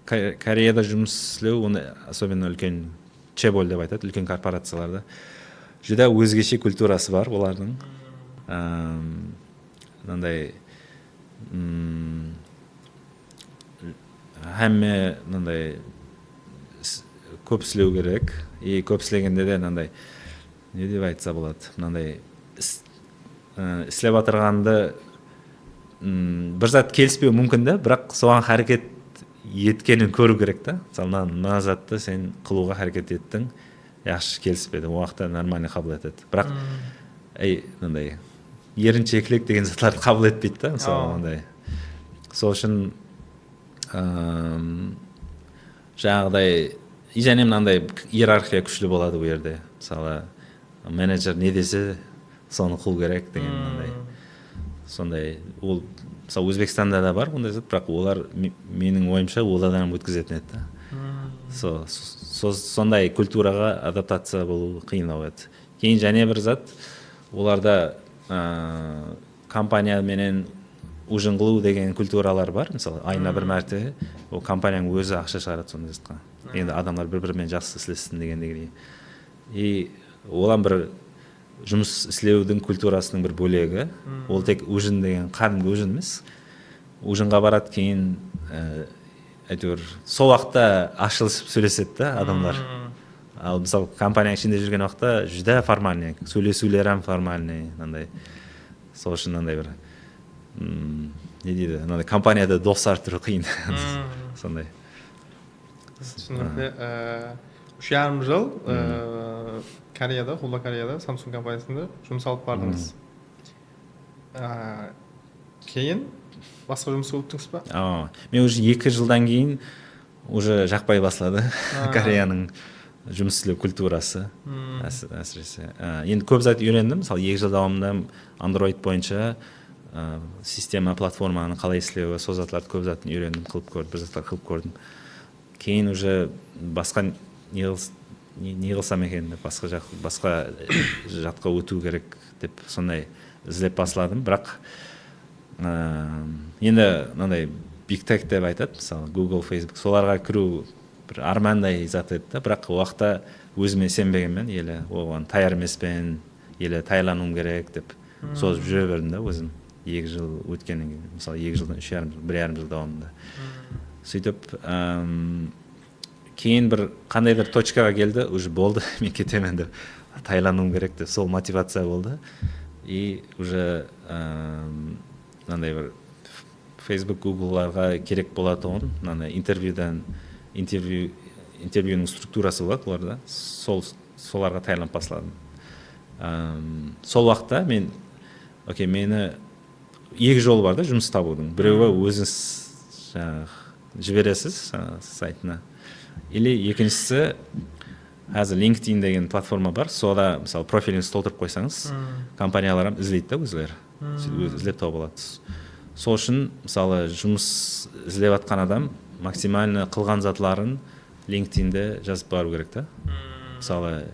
Кореяда жұмыс істеу оны особенно үлкен чеболь деп айтады үлкен корпорацияларда жүдә өзгеше культурасы бар олардың мынандай һәмме мынандай көп істеу керек и көп істегенде де мынандай не деп айтса болады мынандай істеп жатырғанды бір зат келіспеу мүмкін да бірақ соған харекет еткенін көру керек та мысалы мына затты сен қылуға харекет еттің yaxshi келіспеді ол уақытта нормально қабыл етеді бірақ мынандай еріншектілік деген затларды қабыл етпейді да мысалы мындай сол үшін жаңағыдай и және мынандай иерархия күшті болады бұл жерде мысалы менеджер не десе соны қылу керек деген мынандай сондай ол мысалы Өзбекстанда да бар ондай зат бірақ олар менің ойымша одан өткізетін еді да сондай культураға адаптация болу қиындау еді кейін және бір зат оларда компанияменен ужин қылу деген культуралар бар мысалы айына бір мәрте ол компанияның өзі ақша шығарады сондай затқа енді адамдар бір бірімен жақсы істесін дегендей и оған бір жұмыс істеудің культурасының бір бөлегі ол тек ужин деген кәдімгі ужин емес ужинға барады кейін әйтеуір сол уақытта ашылысып сөйлеседі да адамдар ал мысалы компанияның ішінде жүрген уақытта жүдә формальный сөйлесулер формальный мынандай сол үшін мынандай бір не дейді мынандай компанияда дос арттыру қиын сондай түсінікті 3,5 жыл Кореяда Хулда Кореяда Samsung компаниясында жұмыс алып бардыңыз кейін басқа жұмысқа өттіңіз ба мен уже 2 жылдан кейін уже жақпай бастады Кореяның жұмыс істеу культурасы әсіресе енді көп зат үйрендім мысалы 2 жыл давамында Android бойынша система платформаны қалай істеуі сол затларды көп затын үйрендім қылып көрдім бір затлар қылып көрдім кейін уже басқа не қылсам екен деп басқа жаққа өту керек деп сондай іздеп басладым бірақ енді мынандай big tech деп айтады мысалы Google, Facebook соларға кіру бір армандай зат еді да бірақ уақытта өзіме сенбегенмен елі оған таяр емеспін елі тайлануым керек деп сол жүре бердім да өзім 2 жыл өткеннен кейін мысалы 2 жылдан 1,5 жыл давамында сөйтіп кейін бір қандай бір точкаға келді уже болды мен кетемін деп тайлануым керек деп сол мотивация болды и уже мынандай бір Facebook, Google'ларға керек болатұғын мынандай интервьюнің структурасы болады оларда соларға тайланып басладым сол уақытта мен мені 2 жол бар да жұмыс табудың біреуі өзіңіз жібересіз сайтына или екіншісі қазір LinkedIn деген платформа бар сода мысалы профиліңізді толтырып қойсаңыз компаниялар іздейді да өзілер іздеп тауып алады сол үшін мысалы жұмыс іздеп жатқан адам максимально қылған затларын LinkedIn'де жазып бару керек та мысалы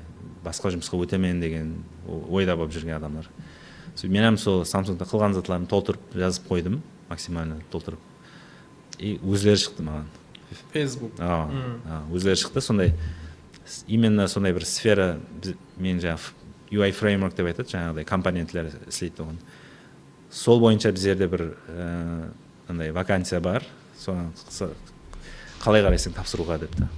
басқа жұмысқа өтемен деген ойда болып жүрген адамдар мен сол Samsung'да қылған затларын толтырып жазып қойдым максимально толтырып и өзілері шықты маған Facebook өзілері шықты сондай именно сондай бір сфера мен жаңағы UI framework деп айтады жаңағыдай компонентлер істейді оған сол бойынша біздерде бір андай вакансия бар соны қалай қарайсың тапсыруға деп та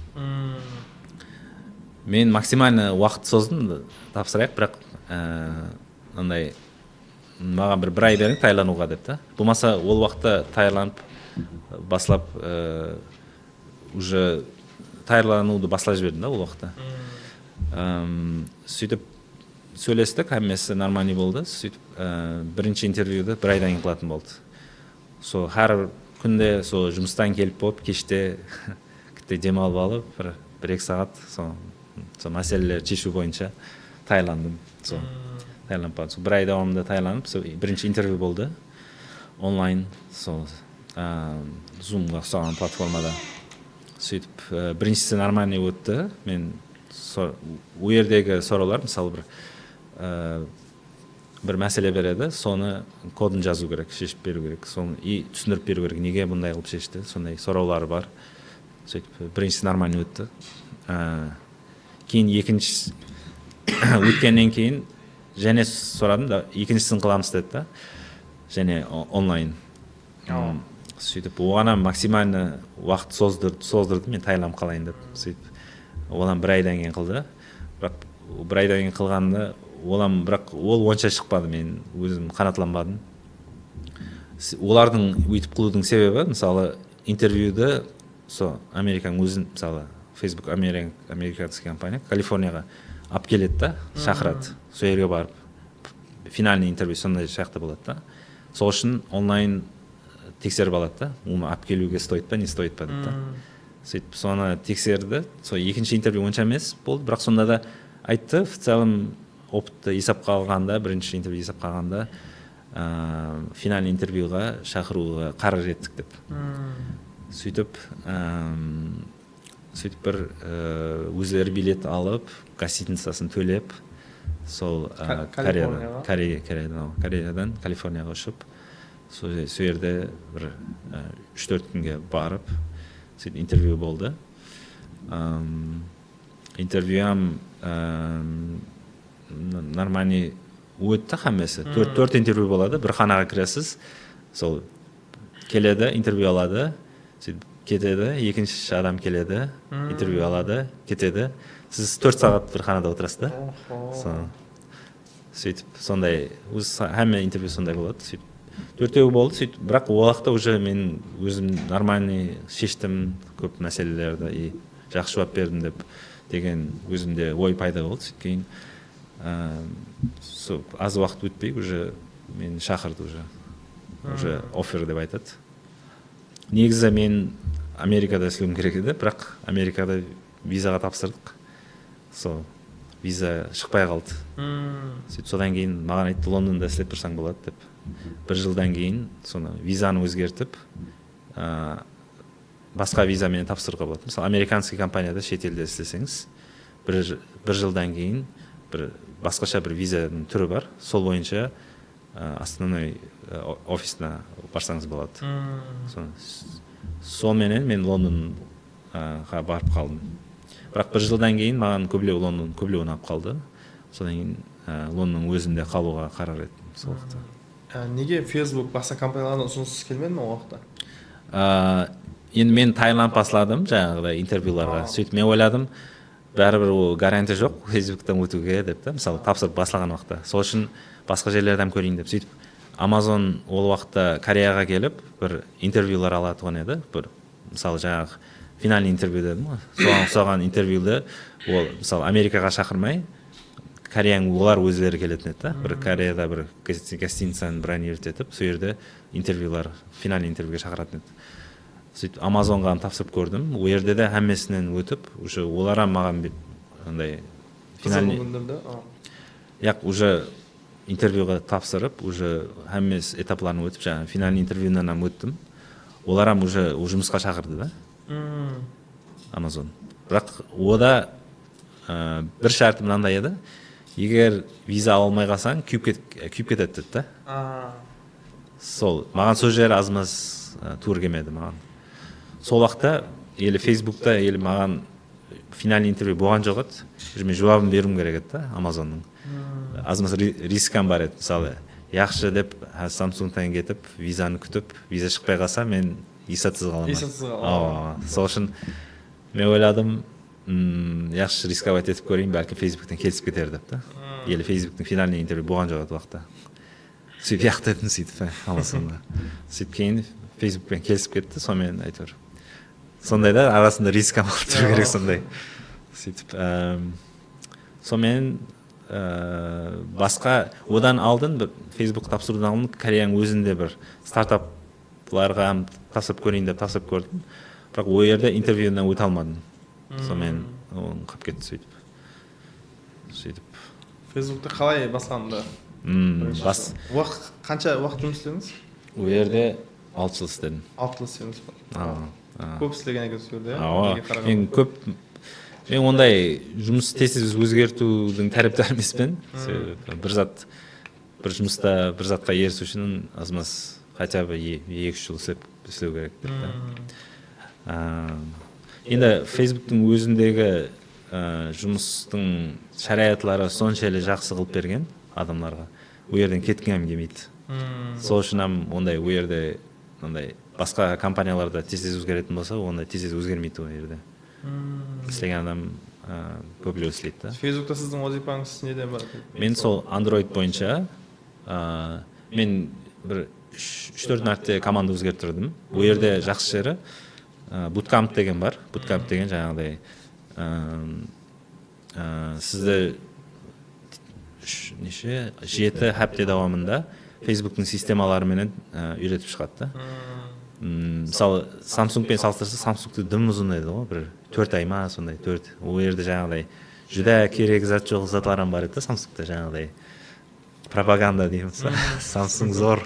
мен максимально уақыт создым тапсырайық, бірақ андай маған бір ай беріңіз даярлануға деп та. Болмаса ол уақытта даярланып баслап уже даярлануды баслай жібердім да ол уақытта. Сөйтіп сөйлестік, әммесі нормальный болды. Сөйтіп бірінші интервьюді бір айдан кейін қылатын болды. Сол әр күнде сол жұмыстан келіп болып, кеште кітте демалып алып, бір-екі сағат сол мәселелер шешу бойынша даярландым. Даярланып бардым. Бір ай давамында даярланып, бірінші интервью болды онлайн, сол Zoom-ға ұқсаған платформада. Сөйтіп біріншісі нормальный өтті. Мен ол жердегі сұраулар, мысалы бір мәселе береді, соны кодын жазу керек, шешіп беру керек, соны түсіндіріп беру керек, неге бұндай қылып шешті, сондай сұраулары бар. Сөйтіп біріншісі нормальный өтті. Кейін екінші өткеннен кейін және сұрадым да, екіншісін қыламыз деді да, және онлайн. Сөйтіп оған максимально уақыт создырды, мен даярланып қалайын деп. Сөйтіп олам бір айдан кейін қылды. Бірақ бір айдан кейін қылғанда бірақ ол онша шықпады, мен өзім қанаттанбадым. Олардың өйтіп қылудың себебі, мысалы интервьюді Американың өзін, мысалы Facebook американский компания Калифорнияға алып келеді да, шақырады. Сол жерге барып финальный интервью сондай жақта болады да. Сол үшін онлайн тексеріп алады да, оны алып келуге стоит па, не стоит па деп та. Сөйтіп соны тексерді. Сол екінші интервью онша емес болды, бірақ сонда да айтты, в целом опытты есапқа алғанда, бірінші интервью есапқа алғанда финальный интервьюға шақыруға қарар еттік деп. Сөйтіп бір өздері билет алып, гостиницасын төлеп, сол Кореядан Калифорнияға ұшып, сол жерде бір 3-4 күнге барып, сөйтіп интервью болды. Интервьюам нормальный өтті қамесі. 4 интервью болады, бір қанаға кіресіз, сол келеді, интервью алады, сөйтіп кетеді, екінші адам келеді, интервью алады, кетеді. Сіз 4 сағат бір қанада отырасыз да. Сөйтіп сондай, әмі интервью сондай болады. Сөйтіп 4 болды, сөйтіп, бірақ ол уақытта уже мен өзім нормальный шештім көп мәселелерді, и жақсы жауап бердім деп деген өзімде ой пайда болды. Сөйткейін аз уақыт өтпей уже мен шақырды, уже оффер деп айтады. Негізі мен Америкада істеуім керек еді, бірақ Америкада визаға тапсырдық. Сол виза шықпай қалды. Сөйтіп содан кейін маған айтты, Лондонда істеп тұрсаң болады деп. Бір жылдан кейін соны визаны өзгертіп, басқа визамен тапсыруға болады. Мысалы, американский компанияда шетелде істесеңіз, бір жылдан кейін басқаша бір визаның түрі бар. Сол бойынша основной офисына барсаңыз болады. Сонымен мен Лондонға барып қалдым. Бірақ бір жылдан кейін маған көбілеу ұнап қалды. Содан кейін Лондонның өзінде қалуға қарар еттім сол уақытта. Неге Facebook басқа компаниялардан ұсыныс келмеді ме ол уақытта? Енді мен Таиланд басладым жаңағыдай интервьюларға. Сөйтіп мен ойладым, бәрібір ол гарантия жоқ Facebook'тан өтуге деп та, мысалы тапсырып басылған уақытта. Сол үшін басқа жерлерден көрейін деп. Сөйтіп Amazon ол уақытта Кореяға келіп, бір интервьюлар алатыған еді. Бір мысалы жаңағы финальный интервью дедім ғой. Соған интервьюді ол мысалы Америкаға шақырмай, Кореяның олар өздері келетін еді. Бір Кореяда бір гостиницаны бронировать етіп, сол жерде интервьюлар, финальный интервьюге шақыратын еді. Сөйтіп Amazonға тапсырып көрдім. Ол жерде де әммесінен өтіп, уже олар маған андай финальный уже интервьюға тапсырып, уже әммес этапларын өтіп, жаңа финальный интервьюнан өттім. Олар уже жұмысқа шақырды да. Amazon. Бірақ ода бір шарты мынандай еді. Егер виза алмай қалсаң, күйіп кетеді деді да. Сол, маған сол жер аз-маз тур келмеді маған. Сол уақытта, елі Facebook'та, елі маған финальный интервью болған жоқ еді. Мен жауабын беруім керек еді да, Amazonның. Аз-маз рискам бар еді. Мысалы, яқшы деп, Samsung-тан кетіп, визаны күтіп, виза шықпай қалса, мен есатсыз қаламын. Сол үшін мен ойладым, яхшы рисковать етіп көрейін, бәлкім Фейсбуктен келісіп кетер деп та. Или Фейсбуктың финальный интервью болған жоқ еді уақытта. Сөйтіп яқтадым сөйтіп аласында. Сөйтіп кейін Фейсбукпен келісіп кетті, сонымен әйтеуір. Сондай да арасында риск алып тұру керек сондай. Сөйтіп сонымен басқа одан алдын бір Facebook тапсырудан алдын Кореяның өзінде бір стартапларға тапсырып көрейін деп тапсырып көрдім. Бірақ ол жерде интервьюдан өте алмадым. Сонымен оны қалып кетті сөйтіп. Фейсбукта қалай басқанымда? Қанша уақыт жұмыс істедіңіз? Ол жерде 6 жыл істедім. 6 жыл істедіңіз ба? Көп істеген екенсіз көрді, мен көп мен ондай жұмыс тез өзгертудің тараптары емеспін. Бір жұмыста бір затқа ерісу үшін аз-маз хотя бы 2-3 жыл істеу керек деп. Енді Фейсбуктың өзіндегі жұмыстың шариғатлары соншалық жақсы қылып берген адамдарға. Ол жерден кеткім келмейді. Сол үшін ондай ол жерде басқа компанияларда тез өзгеретін болса, онда тез өзгермейді ол жерде. Істеген адам көбірек істейді. Фейсбукта сіздің вазифаңыз неден бар? Мен сол Android бойынша мен бір 3-4 мәрте команда өзгерттірдім. Ол жерде жақсы жері Bootcamp деген бар. Bootcamp деген жаңағыдай сізді 7 хапте давамында Фейсбуктың системаларымен үйретіп шығады. Мысалы, Samsungпен салыстырса, Samsungты дым ұзын еді ғой, бір 4 ай ма, сондай 4. Ол жерде жаңағыдай жүдә керек зат жоқ затларым бар еді, Samsungта жаңағыдай пропаганда дейміз. Samsung зор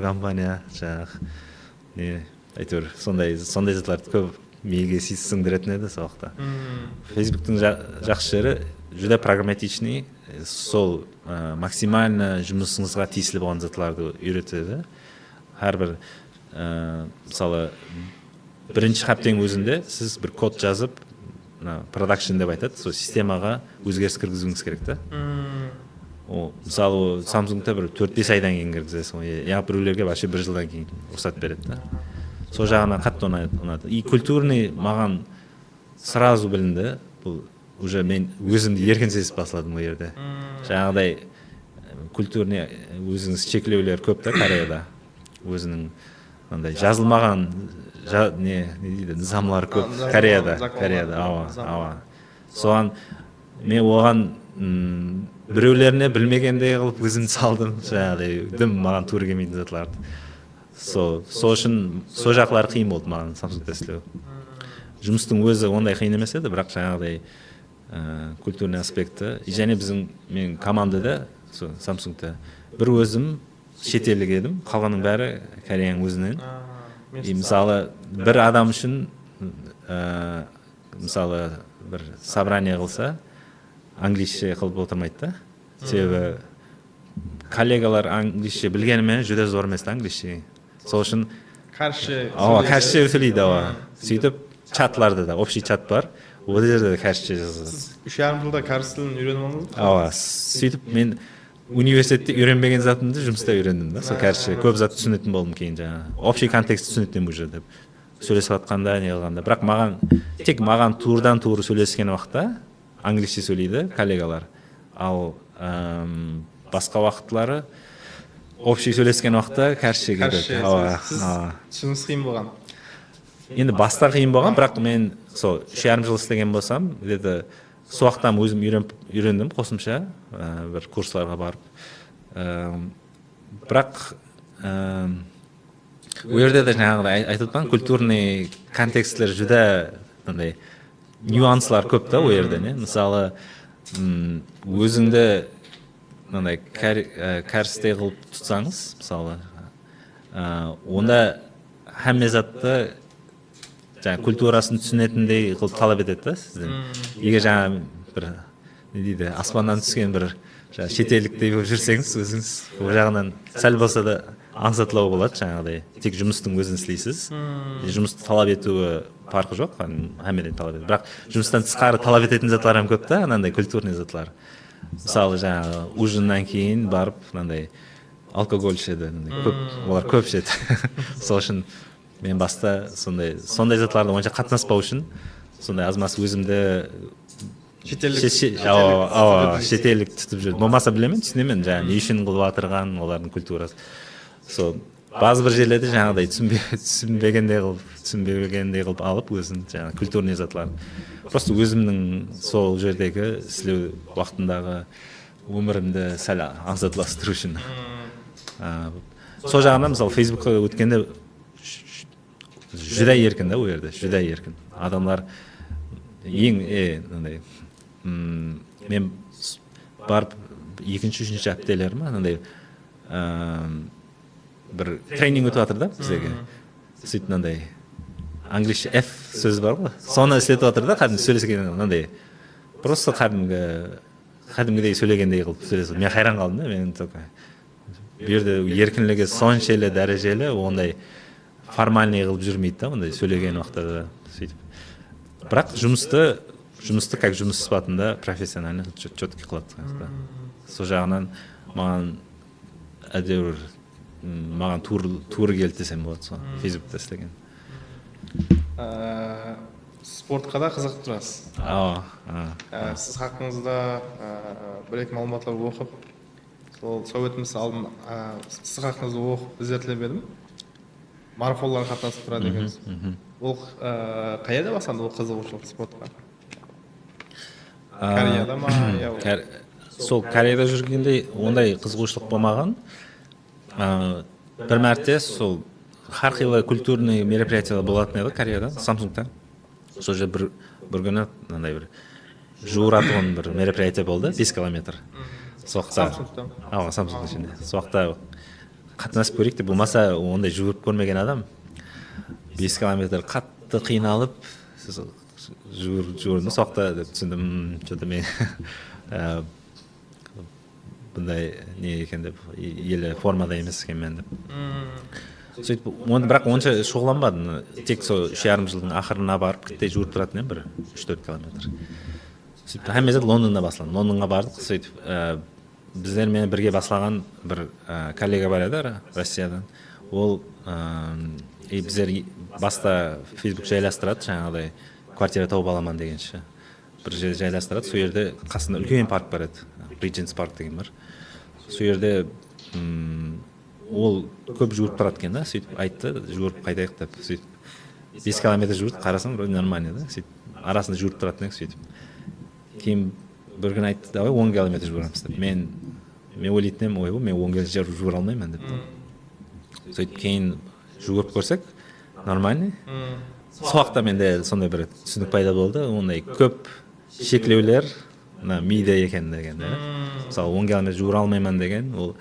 компания, жаңағы әйтеуір сондай затларды көп миге сіңдіретін еді сол уақытта. Фейсбуктың жақсы жері жүдә прагматичный, сол максимально жұмысыңызға тиесілі болған затларды үйретеді. Әрбір мысалы бірінші хаптың өзінде сіз бір код жазып продакшн деп айтады, сол системаға өзгеріс кіргізуіңіз керек та. Мысалы Samsungта бір 4-5 айдан кейін кіргізесің, біреулерге вообще 1 жылдан кейін рұқсат береді да. Сол жағынан қатты ұнады. И культурный маған сразу білінді. Бұл уже мен өзімді еркін сезіп басладым ол жерде. Жаңағыдай культурный өзіңіз шектеулер көп та Кореяда. Өзінің жазылмаған низамлар көп Кореяда. Соған мен оған біреулеріне білмегендей қылып өзімді салдым. Жаңағыдай дым маған тура келмейтін затларды. Сол үшін сол жақлар қиын болды маған Samsungта істеу. Жұмыстың өзі ондай қиын емес еді, бірақ жаңағыдай культурный аспекті. Және мен командада Samsungта бір өзім шетелдік едім, қалғаның бәрі Кореяның өзінен. Мысалы бір адам үшін мысалы бір собрание қылса, англисше қылып отырмайды да. Себебі коллегалар англисше білгенімен жүдә зор емес англисше. Сол үшін кәрше сөйлейді. Сөйтіп чатларда да, общий чат бар. Ол жерде кәрше жазады. Сіз 3,5 жылда кәріс тілін үйреніп алдыңыз? Сөйтіп мен университетте үйренбеген затымды жұмыста үйрендім да. Сол кәрше көп зат түсінетін болдым кейін жаңа. Общий контекст түсінетін уже деп. Сөйлесіп жатқанда, не қылғанда. Бірақ тек маған турдан тур сөйлескен уақытта англисше сөйлейді коллегалар. Ал басқа уақытлары общий сөйлескен уақытта кәрше кетеді. Түсініңіз қиын болған? Енді баста қиын болған, бірақ мен сол 3,5 жыл істеген болсам, сол уақыттан өзім үйрендім қосымша бір курсларға барып. Бірақ ол жерде де жаңағыдай айтып отырған культурный контекстлер жүдә нюанслар көп та ол жерде. Мысалы өзіңді кәрістей қылып тұтсаңыз, мысалы, онда әмме затты культурасын түсінетіндей қылып талап етеді сізден. Егер жаңа бір аспаннан түскен бір шетелдіктей болып жүрсеңіз, өзіңіз ол жағынан сәл болса да аңсатылау болады жаңағыдай. Тек жұмыстың өзін істейсіз. Жұмысты талап етуі парқы жоқ, әммеден талап етеді. Бірақ жұмыстан тысқары талап ететін затлар көп та, анандай культурный затлар. Мысалы жаңағы ужиннан кейін барып алкоголь ішеді, олар көп ішеді. Сол үшін мен баста сондай затларды онша қатынаспау үшін сондай аз маз өзімді шетелдік шетелдік тұтып жүрдім. Болмаса білемін, түсінемін жаңағы не үшін қылып жатырған олардың культурасы. Сол базы бір жерлерде жаңағыдай түсінбегендей қылып алып өзін жаңағы культурный затларын. Просто өзімнің сол жердегі істеу уақытындағы өмірімді сәл аңсатыластыру үшін. Сол жағынан мысалы Фейсбукқа өткенде жүдә еркін да, ол жерде жүдә еркін. Адамдар ең андай мен барып екінші үшінші аптелер ма андай бір тренинг өтіп жатыр да біздерге. Сөйтіп мынандай английше F сөз бар ғой, соны істетіп жатыр да, кәдімгі сөйлескен мынандай просто кәдімгідей сөйлегендей қылып сөйлесіп. Мен хайран қалдым да, мен только бұл жерде еркінлігі соншелі дәрежелі, ондай формальный қылып жүрмейді да, ондай сөйлеген уақытта сөйтіп. Бірақ жұмысты как жұмыс сипатында профессионально четкий қылады. Сол жағынан маған әдеуір маған туры келді десем болады сол Фейсбукта істеген. Спортқа да қызығып тұрасыз. Сіз хақыңызда бір-екі мағлұматтар оқып, сол Совет алдын сіз хақыңызда оқып іздетіліп едім. Марафонларға қатынасып тұрады екенсіз. Ол қайда басталды ол қызығушылық спортқа? Кореяда ма? Сол Кореяда жүргенде ондай қызығушылық болмаған. Бір мәрте сол әрқилы культурный мероприятиялар болатын еді Кореяда, Самсунгта. Сол жерде бір күні мынандай бір жуыратылған бір мероприятие болды, 5 километр. Самсунгта. Самсунгта ішінде. Соқта қатынасып көрейік деп, болмаса ондай жуырып көрмеген адам 5 километр қатты қиналып жуырды соқта деп түсіндім. Что-то мен бұндай не екен деп, елі формада емес екен мен деп. Сөйтіп, бірақ онша шоғланбадым. Тек сол 3,5 жылдың ақырына барып, кітте жуырып тұратын ем, бір 3-4 километр. Сөйтіп, әмезет Лондонда басылам. Лондонға бардық, сөйтіп, біздермен бірге басылаған бір коллега бар еді Россиядан. Ол біздер баста Facebook жайластырады, жаңағыдай квартира тауып аламан дегенше. Бір жерде жайластырады, сол жерде қасында үлкен парк бар еді, Regents парк деген бар. Сол жерде ол көп жуырып тұрады екен да, сөйтіп айтты, жуырып қайтайық деп, сөйтіп 5 километр жуырып, қарасам вроде нормально да, сөйтіп арасында жуырып тұратын ек, сөйтіп. Кейін бір күн айтты, давай 10 километр жуырамыз деп. Мен ойлайтын ем, ой, мен 10 километр жуыра алмаймын деп. Сөйтіп кейін жуырып көрсек, нормально. Сол уақытта менде сондай бір түсінік пайда болды, ондай көп шектеулер миде екен деген. Мысалы 10 километр жуыра алмаймын деген, ол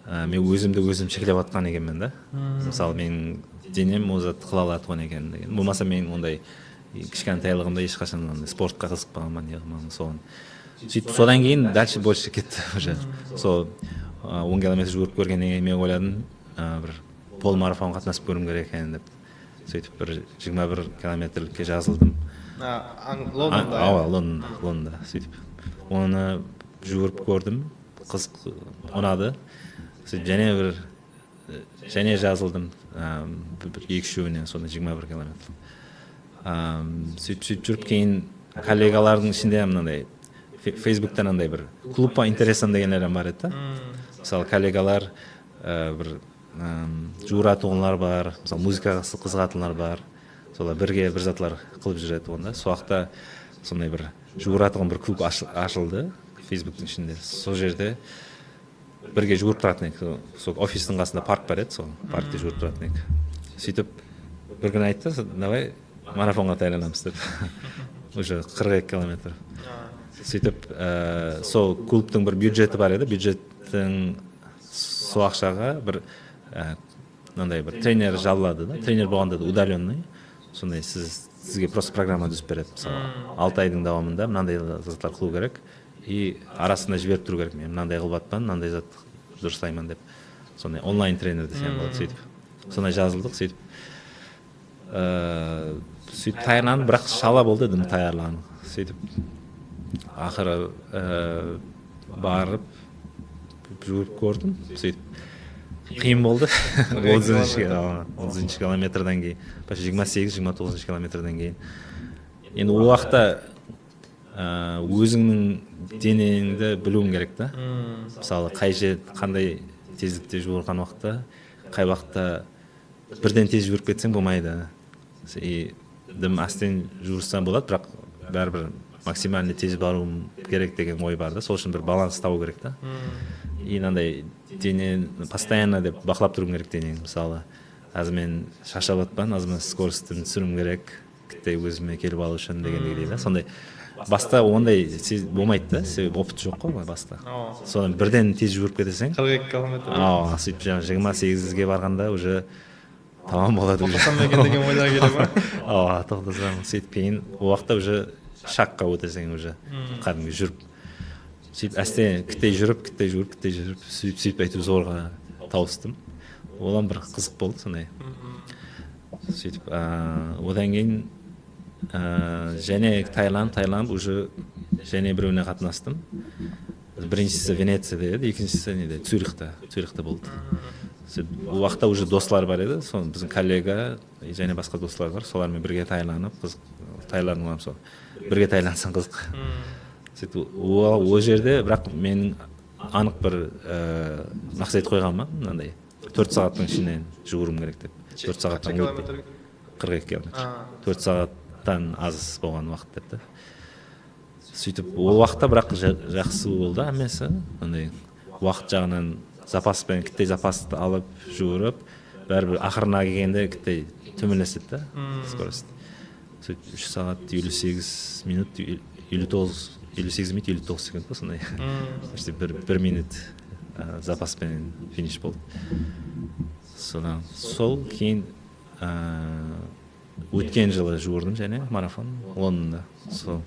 мен өзімді шектеп жатқан екенмін да. Мысалы мен денем өзі қыла алатын екен деген. Болмаса мен ондай кішкентайлығымда ешқашан спортқа қызықпағанмын, яғни соған. Сөйтіп содан кейін дальше больше кетті уже. Сол 10 километр жуырып көргеннен кейін мен ойладым, бір полмарафон қатынасып көрім керек екен деп. Сөйтіп бір 21 километрлікке жазылдым. Лондонда? Лондонда. Сөйтіп оны жуырып көрдім, қызық ұнады. Және жазылдым бір 2-3-үне, сонда 21 километр. Сөйтіп жүріп кейін коллегалардың ішінде мынандай Фейсбуктан андай бір клуб интересан дегенлер бар еді. Мысалы коллегалар бір жуыратуғылар бар, мысалы музыкаға қызығатынлар бар. Солар бірге бір затлар қылып жүреді онда. Сол уақытта сондай бір жуыратуған бір клуб ашылды Фейсбуктың ішінде. Сол жерде бірге жуырып тұратын ек. Сол офистің қасында парк бар еді, сол паркте жуырып тұратын ек. Сөйтіп бір күн айтты, давай марафонға тәйянамыз деп. Уже 42 километр. Сөйтіп сол клубтың бір бюджеті бар еді, бюджеттің сол ақшаға бір мынандай бір тренер жалдады да, тренер болғанда да удаленный. Сондай сізге просто программа түсіп береді. Мысалы 6 айдың давамында мынандай заттар қылу керек и арасында жіберіп тұру керек. Мен мынандай қылып жатпан, мынандай зат дұрыстаймын деп. Сондай онлайн тренер десем болады, сөйтіп. Сондай жазылдық, сөйтіп. Сөйтіп таярланып, бірақ шала болды дедім таярланып. Сөйтіп ақыры барып жуырып көрдім, сөйтіп. Қиын болды. 30 километрдан кейін, 28-29 километрдан кейін. енді ол уақытта өзіңнің денеңді білуің керек та. Мысалы қандай тездікте жүгірген уақытта, қай уақытта бірден тез жүгіріп кетсең болмайды. Дым астен жүгірсем болады, бірақ бәрібір максимально тез баруым керек деген ой бар да. Сол үшін бір баланс табу керек та. И мынандай дене постоянно деп бақылап тұру керек денең. Мысалы, аз мен шаршап жатпан, аз мен скоростьтен түсіруім керек, кітте өзіме келіп алу үшін дегендей да. Сондай баста ондай болмайды да, себебі опыт жоқ қой баста. Содан бірден тез жүгіріп кетесең, 42 километр. сөйтіп 28-ге барғанда уже тамам болады уже. Тоқтасам екен деген ойлар келе ма? Тоқтасам. Сөйтіп кейін ол уақытта уже шаққа өтесең уже кәдімгі жүріп. Сөйтіп әсте кітте жүріп, сөйтіп әйтеуір зорға тауыстым. Одан бір қызық болды сондай. Сөйтіп одан кейін және Таиланд уже және біреуіне қатынастым. Біріншісі Венецияда еді, екіншісі неде, Цюрихта болды. Ол уақытта уже достар бар еді, соны біздің коллега және басқа достар бар, солармен бірге тайланып, тайланып сол. Бірге тайлансаң қызық. Сөйтіп ол жерде бірақ мен анық бір мақсат қойғанмын, мынандай 4 сағаттың ішінен жүгіруім керек деп. 4 сағаттан өтпей. 42 километр. 4 сағаттан аз болған уақыт деп та. Сөйтіп ол уақытта бірақ жақсы болды әмесі. Мындай уақыт жағынан запаспен, кіттей запасты алып жүгіріп, бәрібір ақырына келгенде кіттей төмелеседі да, скорость. Сөйтіп 3 сағат 58 минут, 58 минут 59 секунд ба сондай. Почти 1 минут запаспен финиш болды. Содан сол кейін өткен жылы жүгірдім және марафон Лондонда. Сол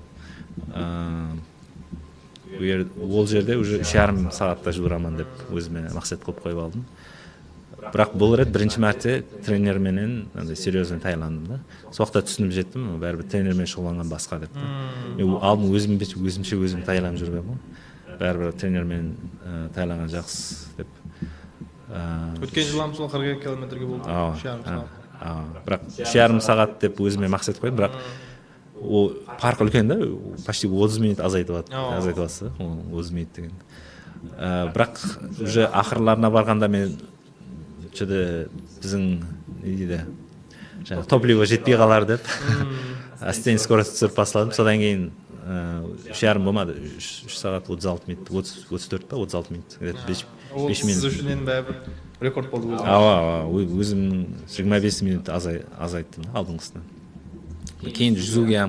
ол жерде уже 3,5 сағатта жүгірамын деп өзіме мақсат қойып қойып алдым. Бірақ бұл рет бірінші мәрте тренерменен серьезно тайландым да. Сол уақытта түсініп жеттім, бәрібір тренермен шұғылданған басқа деп. Мен алдым өзім тайланып жүргенмін. Бәрібір тренермен тайланған жақсы деп. Өткен жылы мысалы 42 километрге болды. 3,5 сағат. Бірақ 3,5 сағат деп өзіме мақсат қойдым, бірақ ол парк үлкен да, почти 30 минут азайтыватсы, 30 минут деген. Бірақ уже ақырларына барғанда мен біздің не дейді, топливо жетпей қалар деп, әстен скорость түсіріп басладым. Содан кейін 3,5 болмады, 3 сағат 36 минут, 34 па, 36 минут. 5 минут. Сіз үшін енді бәрібір рекорд болды өзім. Өзім 25 минут азайттым алдыңғысынан. Кейін жүзуге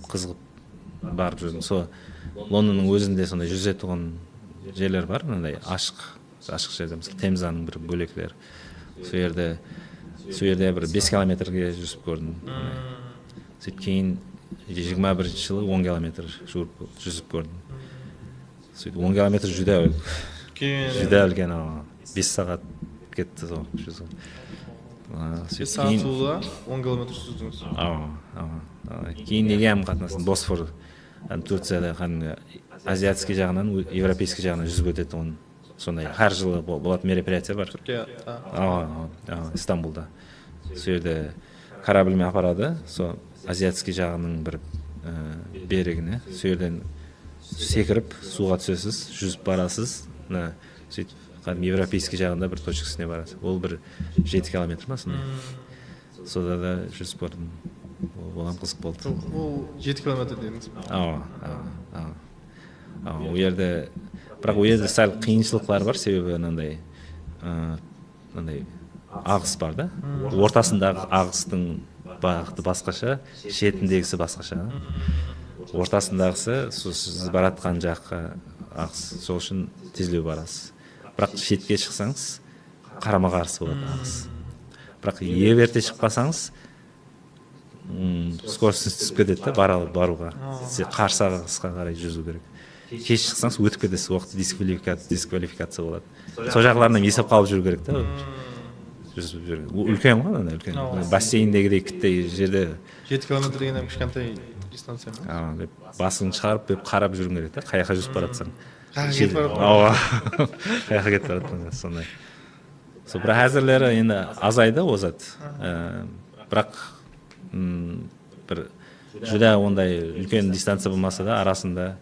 қызығып барып жүрдім. Сол Лондонның өзінде сондай жүзетін жерлер бар, мындай ашық жерде, мысалы Темзаның бір бөлектері. Сол жерде бір 5 километрге жүзіп көрдім. Сөйтіп кейін 21 жылы 10 километр жүзіп көрдім. Сөйтіп 10 километр жүдә үлкен, 5 сағат кетті сол жүзу. 5 сағат суға 10 километр жүздіңіз. Кейін неге қатынастым, Босфор, Турцияда азиатский жағынан, европейский жағынан жүзіп өтеді оны. Сондай әр жылы болады мероприятие бар. Истанбулда. Сол жерде корабльмен апарады, сол азиатский жағының бір берегіне. Сол жерден секіріп суға түсесіз, жүзіп барасыз. Сөйтіп европейский жағында бір точкасына барасыз. Ол бір 7 километр ма сондай. Сода да жүзіп көрдім. Олам қызық болды. Ол 7 километр дедіңіз. Ол жерде бірақ ол жерде сәл қиыншылықтар бар, себебі мынандай ағыс бар да. Ортасындағы ағыстың бағыты басқаша, шетіндегісі басқаша. Ортасындағысы сіз баратқан жаққа ағыс, сол үшін тезлеу барасыз. Бірақ шетке шықсаңыз қарама қарсы болады ағыс. Бірақ ерте шықпасаңыз скоростьіңіз түсіп кетеді баруға. Қарсы ағысқа қарай жүзу керек. Кеш шықсаңыз өтіп кетесіз, уақытты дисквалификация болады. Сол жағларынан есеп қалып жүру керек та. Жүзіп жүрген. Үлкен ғой, үлкен. Бассейндегідей кіттей жерде 7 километр деген кішкентай дистанция ма? Басын шығарып, қарап жүруің керек та, қаяққа жүзіп баратсаң. Қаяққа кетіп баратсаң, сондай. Бірақ әзірлері енді азайды озат. Бірақ бір жүдә ондай үлкен дистанция болмаса да арасында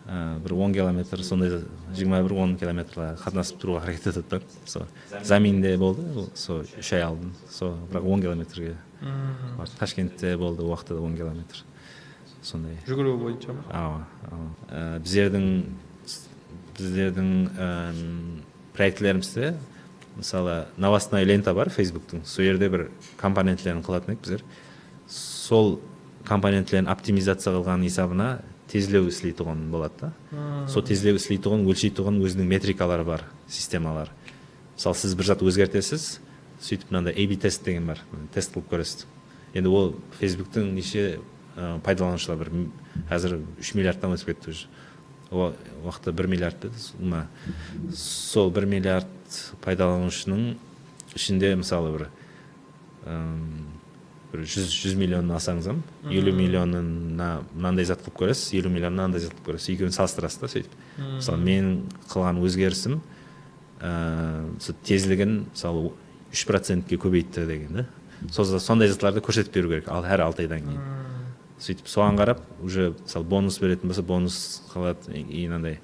бір 10 километр сондай 21-10 километрға қатынасып тұруға харакет етіп бар. Сол заминде болды, сол 3 ай алдын. Сол бірақ 10 километрге. Ташкентте болды уақытта 10 километр. Сондай. Жүгіру бойынша ма? Біздердің проектілерімізде мысалы новостной лента бар Facebooktың. Сол жерде бір компонентлерін қылатын едік біздер. Сол компонентлерін оптимизация қылған есабына тезлеу істейтұғын болады да. Сол тезлеу істейтұғын, өлшейтұғын өзінің метрикалары бар, системалар. Мысалы сіз бір зат өзгертесіз, сөйтіп мынандай A/B тест деген бар, тест қылып көресіз. Енді ол Facebooktың неше пайдаланушылар бір қазір 3 миллиардтан өсіп кетті уже. Ол уақытта 1 миллиард еді. Сол 1 миллиард пайдаланушының ішінде мысалы бір 100 миллионын алсаңыз, 50 миллионына мынандай зат қылып көресіз, 50 миллионына мынандай зат қылып көресіз. Екеуін салыстырасыз да сөйтіп. Мысалы мен қылған өзгерісім тезлігін мысалы 3%-ке көбейтті деген да. Сондай заттарды көрсетіп беру керек, ал әр 6 айдан кейін. Сөйтіп соған қарап, уже мысалы бонус беретін болса, бонус қылады, и мынандай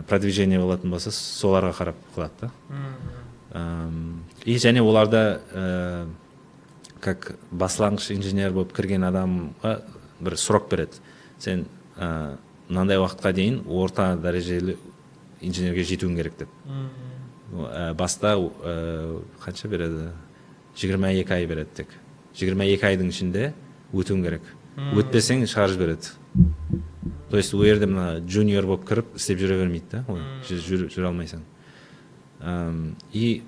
продвижение болатын болса, соларға қарап қылады да. И және оларда как баслаңғыш инженер болып кірген адамға бір срок береді. Сен мынандай уақытқа дейін орта дәрежелі инженерге жетуің керек деп. Баста қанша береді? 22 ай береді тек. 22 айдың ішінде өтуің керек. Өтпесең шығарып жібереді. То есть ол жерде мына junior болып кіріп істеп жүре бермейді да, жүре алмайсың. И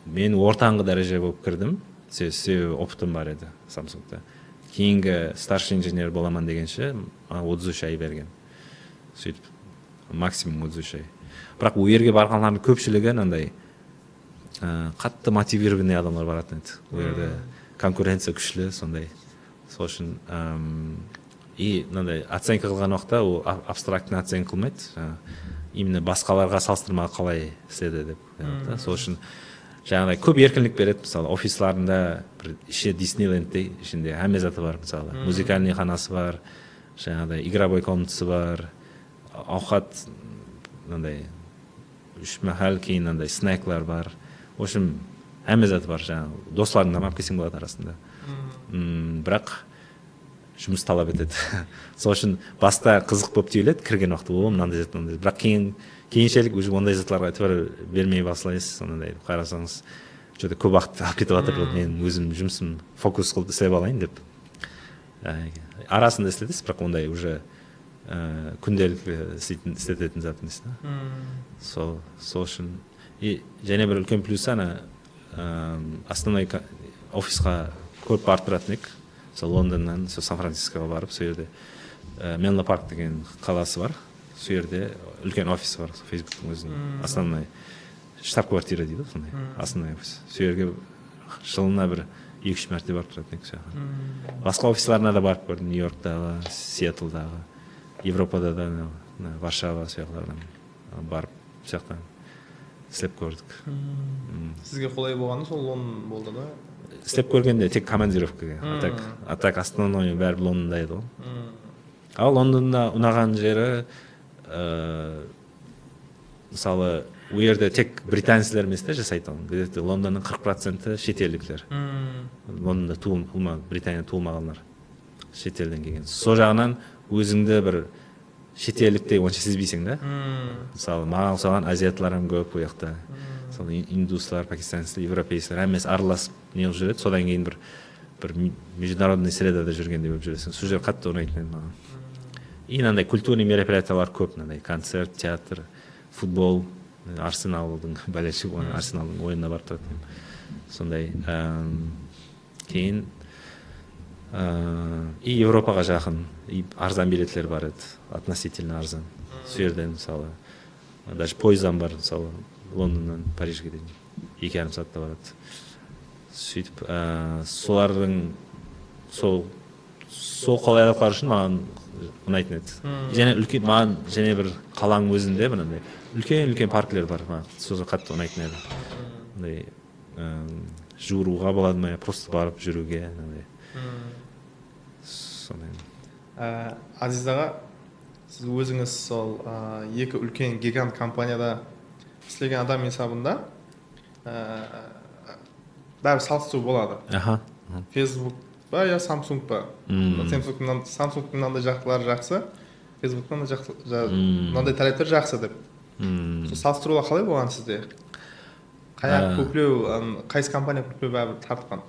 мен ортаңғы дәреже болып кірдім. Себебі опытым бар еді Samsung'да. Кейінгі старший инженер боламан дегенше 33 ай берген. Сөйтіп максимум 33 ай. Бірақ ол жерге барғанлардың көпшілігі андай қатты мотивированный адамдар баратын еді. Ол жерде конкуренция күшлі, сондай. Сол үшін и мынандай оценка қылған уақытта ол абстрактный оценка қылмайды. Именно басқаларға салыстырмаға қалай істеді деп. Сол үшін жаңағыдай көп еркінлік береді. Мысалы офисларында бір ішінде Диснейлендте ішінде әмме заты бар. Мысалы музыкальный ханасы бар, жаңағыдай игровой комнатасы бар, ауқат мынандай 3 махал, кейін мынандай снеклар бар. В общем, әмме заты бар. Жаңағы достарыңнан алып келсең болады арасында. Бірақ жұмыс талап етеді. Сол үшін баста қызық болып түйіледі, кірген уақытта мынандай зат, мынандай. Бірақ кейіншелік уже ондай затларға әйтеуір бермей баслайсыз. Сондай қарасаңыз, жөте көп уақыт алып кетіп жатыр, мен өзім жұмысым фокус қылып істеп алайын деп. Арасында істетесіз, бірақ ондай уже күнделікті істететін зат емес. Сол үшін және бір үлкен плюсы основной офисқа көп барып тұратын едік. Мысалы Лондоннан Сан-Францискоға барып, сол жерде Менло парк деген қаласы бар. Сол жерде үлкен офис бар, Facebooktың өзінің основной штаб-квартира дейді, сондай основной офис. Сол жерге жылына бір 2-3 мәрте барып тұратын едік. Басқа офисларына да барып көрдім, Нью-Йорктағы, Сиэтлдағы, Европада да, Варшава сияқтылардан барып сияқтан істеп көрдік. Сізге қолай болғаны сол Лондон болды да? Істеп көргенде тек командировкаға. А так основной бәрі Лондонда еді ғой. Ал Лондонда ұнаған жері мысалы ол жерде тек британецлер емес те жасайды оны. Где-то Лондонның 40% шетелдіктер. Лондонда Британия туылмағандар. Шетелден келген. Сол жағынан өзіңді бір шетелдікте онша сезбейсің да. Мысалы маған ұқсаған азиатларым көп ол жақта. Мысалы индустар, пакистанецлер, европейцлер әмес араласып неғып жүреді. Содан кейін бір международный средада жүргендей болып жүресің. Сол жер қатты ұнайтын еді маған. И мынандай культурный мероприятиялар көп, мынандай концерт, театр, футбол, Арсеналдың болельшік, Арсеналдың ойынына барып тұратын. Сондай кейін и Европаға жақын, и арзан билетлер бар еді, относительно арзан. Сол жерден мысалы даже пойыздан бар, мысалы Лондоннан Парижге дейін 2,5 сағатта барады. Сөйтіп солардың сол қолайлықтар үшін маған ұнайтын еді. Және үлкен маған және бір қаланың өзінде мынандай үлкен парклер бар, маған сол қатты ұнайтын еді. Жүруға болады ма, просто барып жүруге. сондай. Азиз аға, сіз өзіңіз сол екі үлкен гигант компанияда істеген адам есебінде бәрі салыстыру болады. Аха. Facebook ба я Samsung ба. Samsung'ның мынандай жақтылары жақсы, Facebook'ның мынандай талаптар жақсы деп. Салыстыруға қалай болған сізде? Қайсы компания көплеу бәрі тартқан?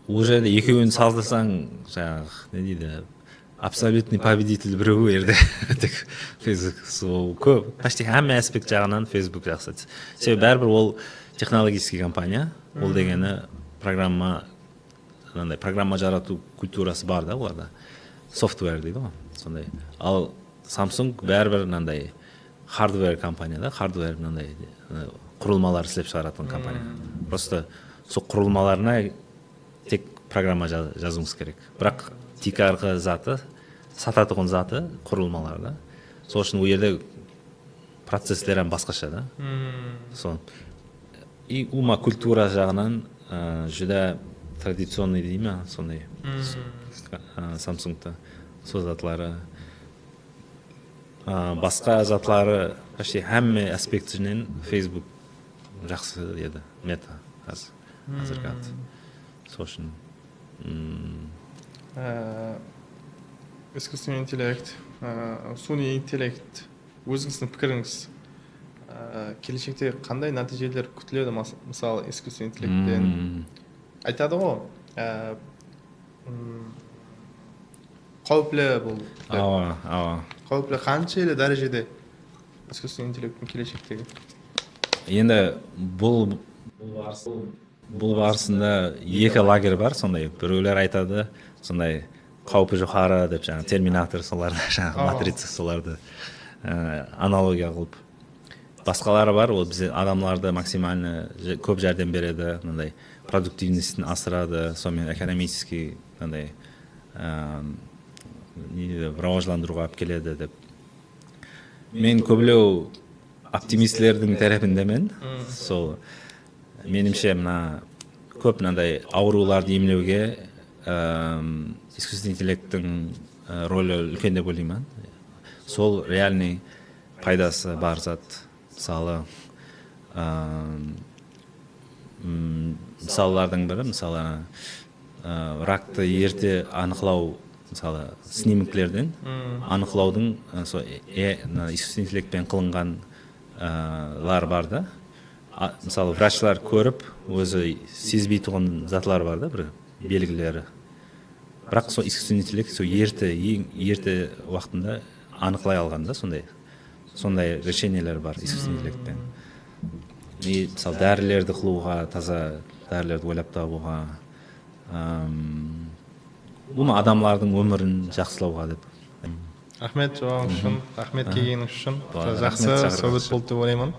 Ол жерде екеуін салыстырсаң, жаңағы не дейді, абсолютный победитель біреу ерде. Facebook сол көп, почти әмме аспект жағынан Facebook жақсы. Себебі бәрібір ол технологический компания, ол дегені программа жарату культурасы бар да оларда. Софтвер дейді ғой, сондай. Ал Samsung бәрібір мынандай хардвер компания да, хардвер мынандай құрылмалар істеп шығаратын компания. Просто сол құрылмаларына тек программа жазуыңыз керек. Бірақ тик арқы заты, сататығын заты құрылмаларда. Сол үшін ол жерде процесслер басқаша да. Сон. И ума культура жағынан жүда традиционный дей ме, сондай. Samsung'та сол затлары. Басқа затлары почти әмме аспектінен Facebook жақсы еді, мета қазіргі аты. Сол үшін. Искусственный интеллект, суни интеллект, өзіңіздің пікіріңіз, келешекте қандай нәтижелер күтіледі, мысалы искусственный интеллекттен? Айтады ғой, қауіплі бұл. Қауіплі қаншайлы дәрежеде искусственный интеллекттің келешектегі? Енді бұл барысында екі лагерь бар, сондай. Біреулер айтады, сондай қаупі жоғары деп, жаңа терминатор соларды, жаңа матрица соларды аналогия қылып. Басқалары бар, ол бізде адамларды максимально көп жәрдем береді, мындай продуктивностін асырады, сонымен экономический мындай рауажландыруға алып келеді деп. Мен көбілеу оптимистлердің тарапындамен. Сол менімше мына көп мынандай ауруларды емлеуге искусственный интеллекттің рөлі үлкен деп ойлаймын. Сол реальный пайдасы бар зат. Мысалы мысаллардың бірі, мысалы ракты ерте анықлау, мысалы снимоктерден анықлаудың искусственный интеллектпен қылынған лар бар да. Мысалы врачлар көріп, өзі сезбей тұрған затлар бар да, бір белгілері. Бірақ сол искусственный интеллект сол ерте уақытында анықлай алған да, сондай решениелер бар искусственный интеллектпен. И мысалы дәрілерді қылуға, таза дәрілерді ойлап табуға, бұны адамлардың өмірін жақсылауға деп. Рахмет жауабыңыз үшін, рахмет келгеніңіз үшін. Жақсы сөйлес болды деп ойлаймын.